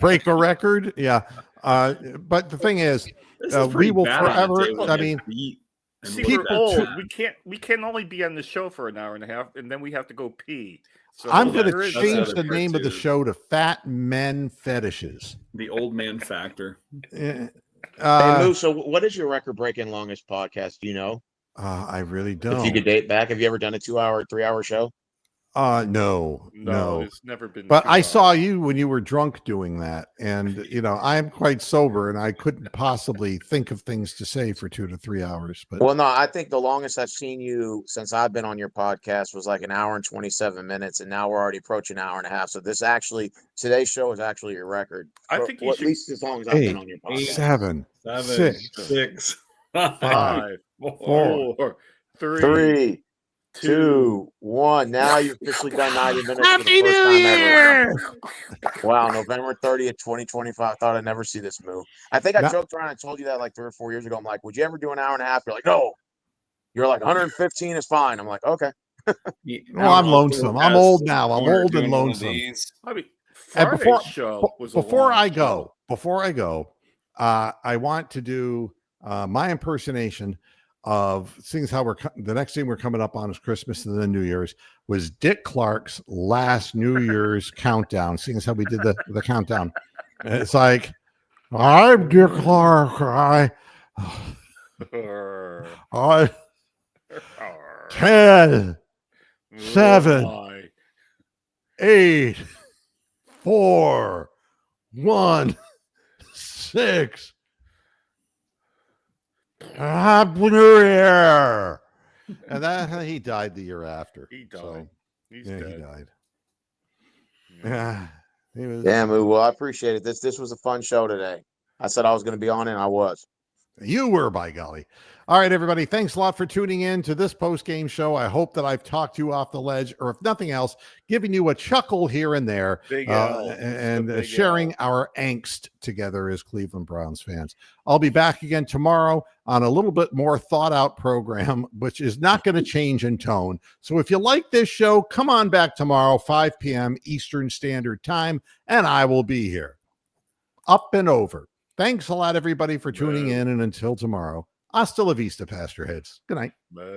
Break a record. Yeah. But the thing is, This is we pretty will bad on the forever. table. I Get mean, beat and See, look we're at old. that. We can only be on the show for an hour and a half, and then we have to go pee. So I'm going there to is that's change the the other part name of the too. show to Fat Men Fetishes. The old man factor. Hey, Moo, so what is your record-breaking longest podcast? Do you know? I really If you don't. could date back, have you ever done a 2-hour, 3-hour show? No. It's never been. But 2 I saw hours. you when you were drunk doing that. And, I'm quite sober and I couldn't possibly think of things to say for 2 to 3 hours. But Well, no, I think the longest I've seen you since I've been on your podcast was like an hour and 27 minutes, and now we're already approaching an hour and a half. So today's show is actually your record. I For- think you well, at should- least as long as I've been on your podcast. 7, 6, 6, 5, 4, 3, 3, 2, 1. Now you've officially done 90 minutes for the first time ever. Wow, November 30th, 2025. I thought I'd never see this move. I think I No. joked around and told you that like 3 or 4 years ago. I'm like, would you ever do an hour and a half? You're like, no. You're like, 115 is fine. I'm like, okay. Well, I'm lonesome. I'm old now. I'm old and lonesome. I mean, And Friday's show was a before long I show. go, I want to do my impersonation of seeing as how the next thing we're coming up on is Christmas and then New Year's was Dick Clark's last New Year's countdown. Seeing as how we did the countdown, and it's like I'm Dick Clark. I 10, 7, Oh, 8, 4, 1, 6. Happy New Year. And that he died the year after. He died. So, He's yeah, dead. he died. Yeah. Yeah. He was, Yeah, Moo. Well, I appreciate it. This was a fun show today. I said I was going to be on it, and I was. You were, by golly. All right, everybody. Thanks a lot for tuning in to this post-game show. I hope that I've talked you off the ledge, or if nothing else, giving you a chuckle here and there, Big L. and Big sharing L. our angst together as Cleveland Browns fans. I'll be back again tomorrow on a little bit more thought-out program, which is not going to change in tone. So if you like this show, come on back tomorrow, 5 p.m. Eastern Standard Time, and I will be here. Up and over. Thanks a lot, everybody, for tuning in. And until tomorrow, hasta la vista, Pastor Heads. Good night. Moo.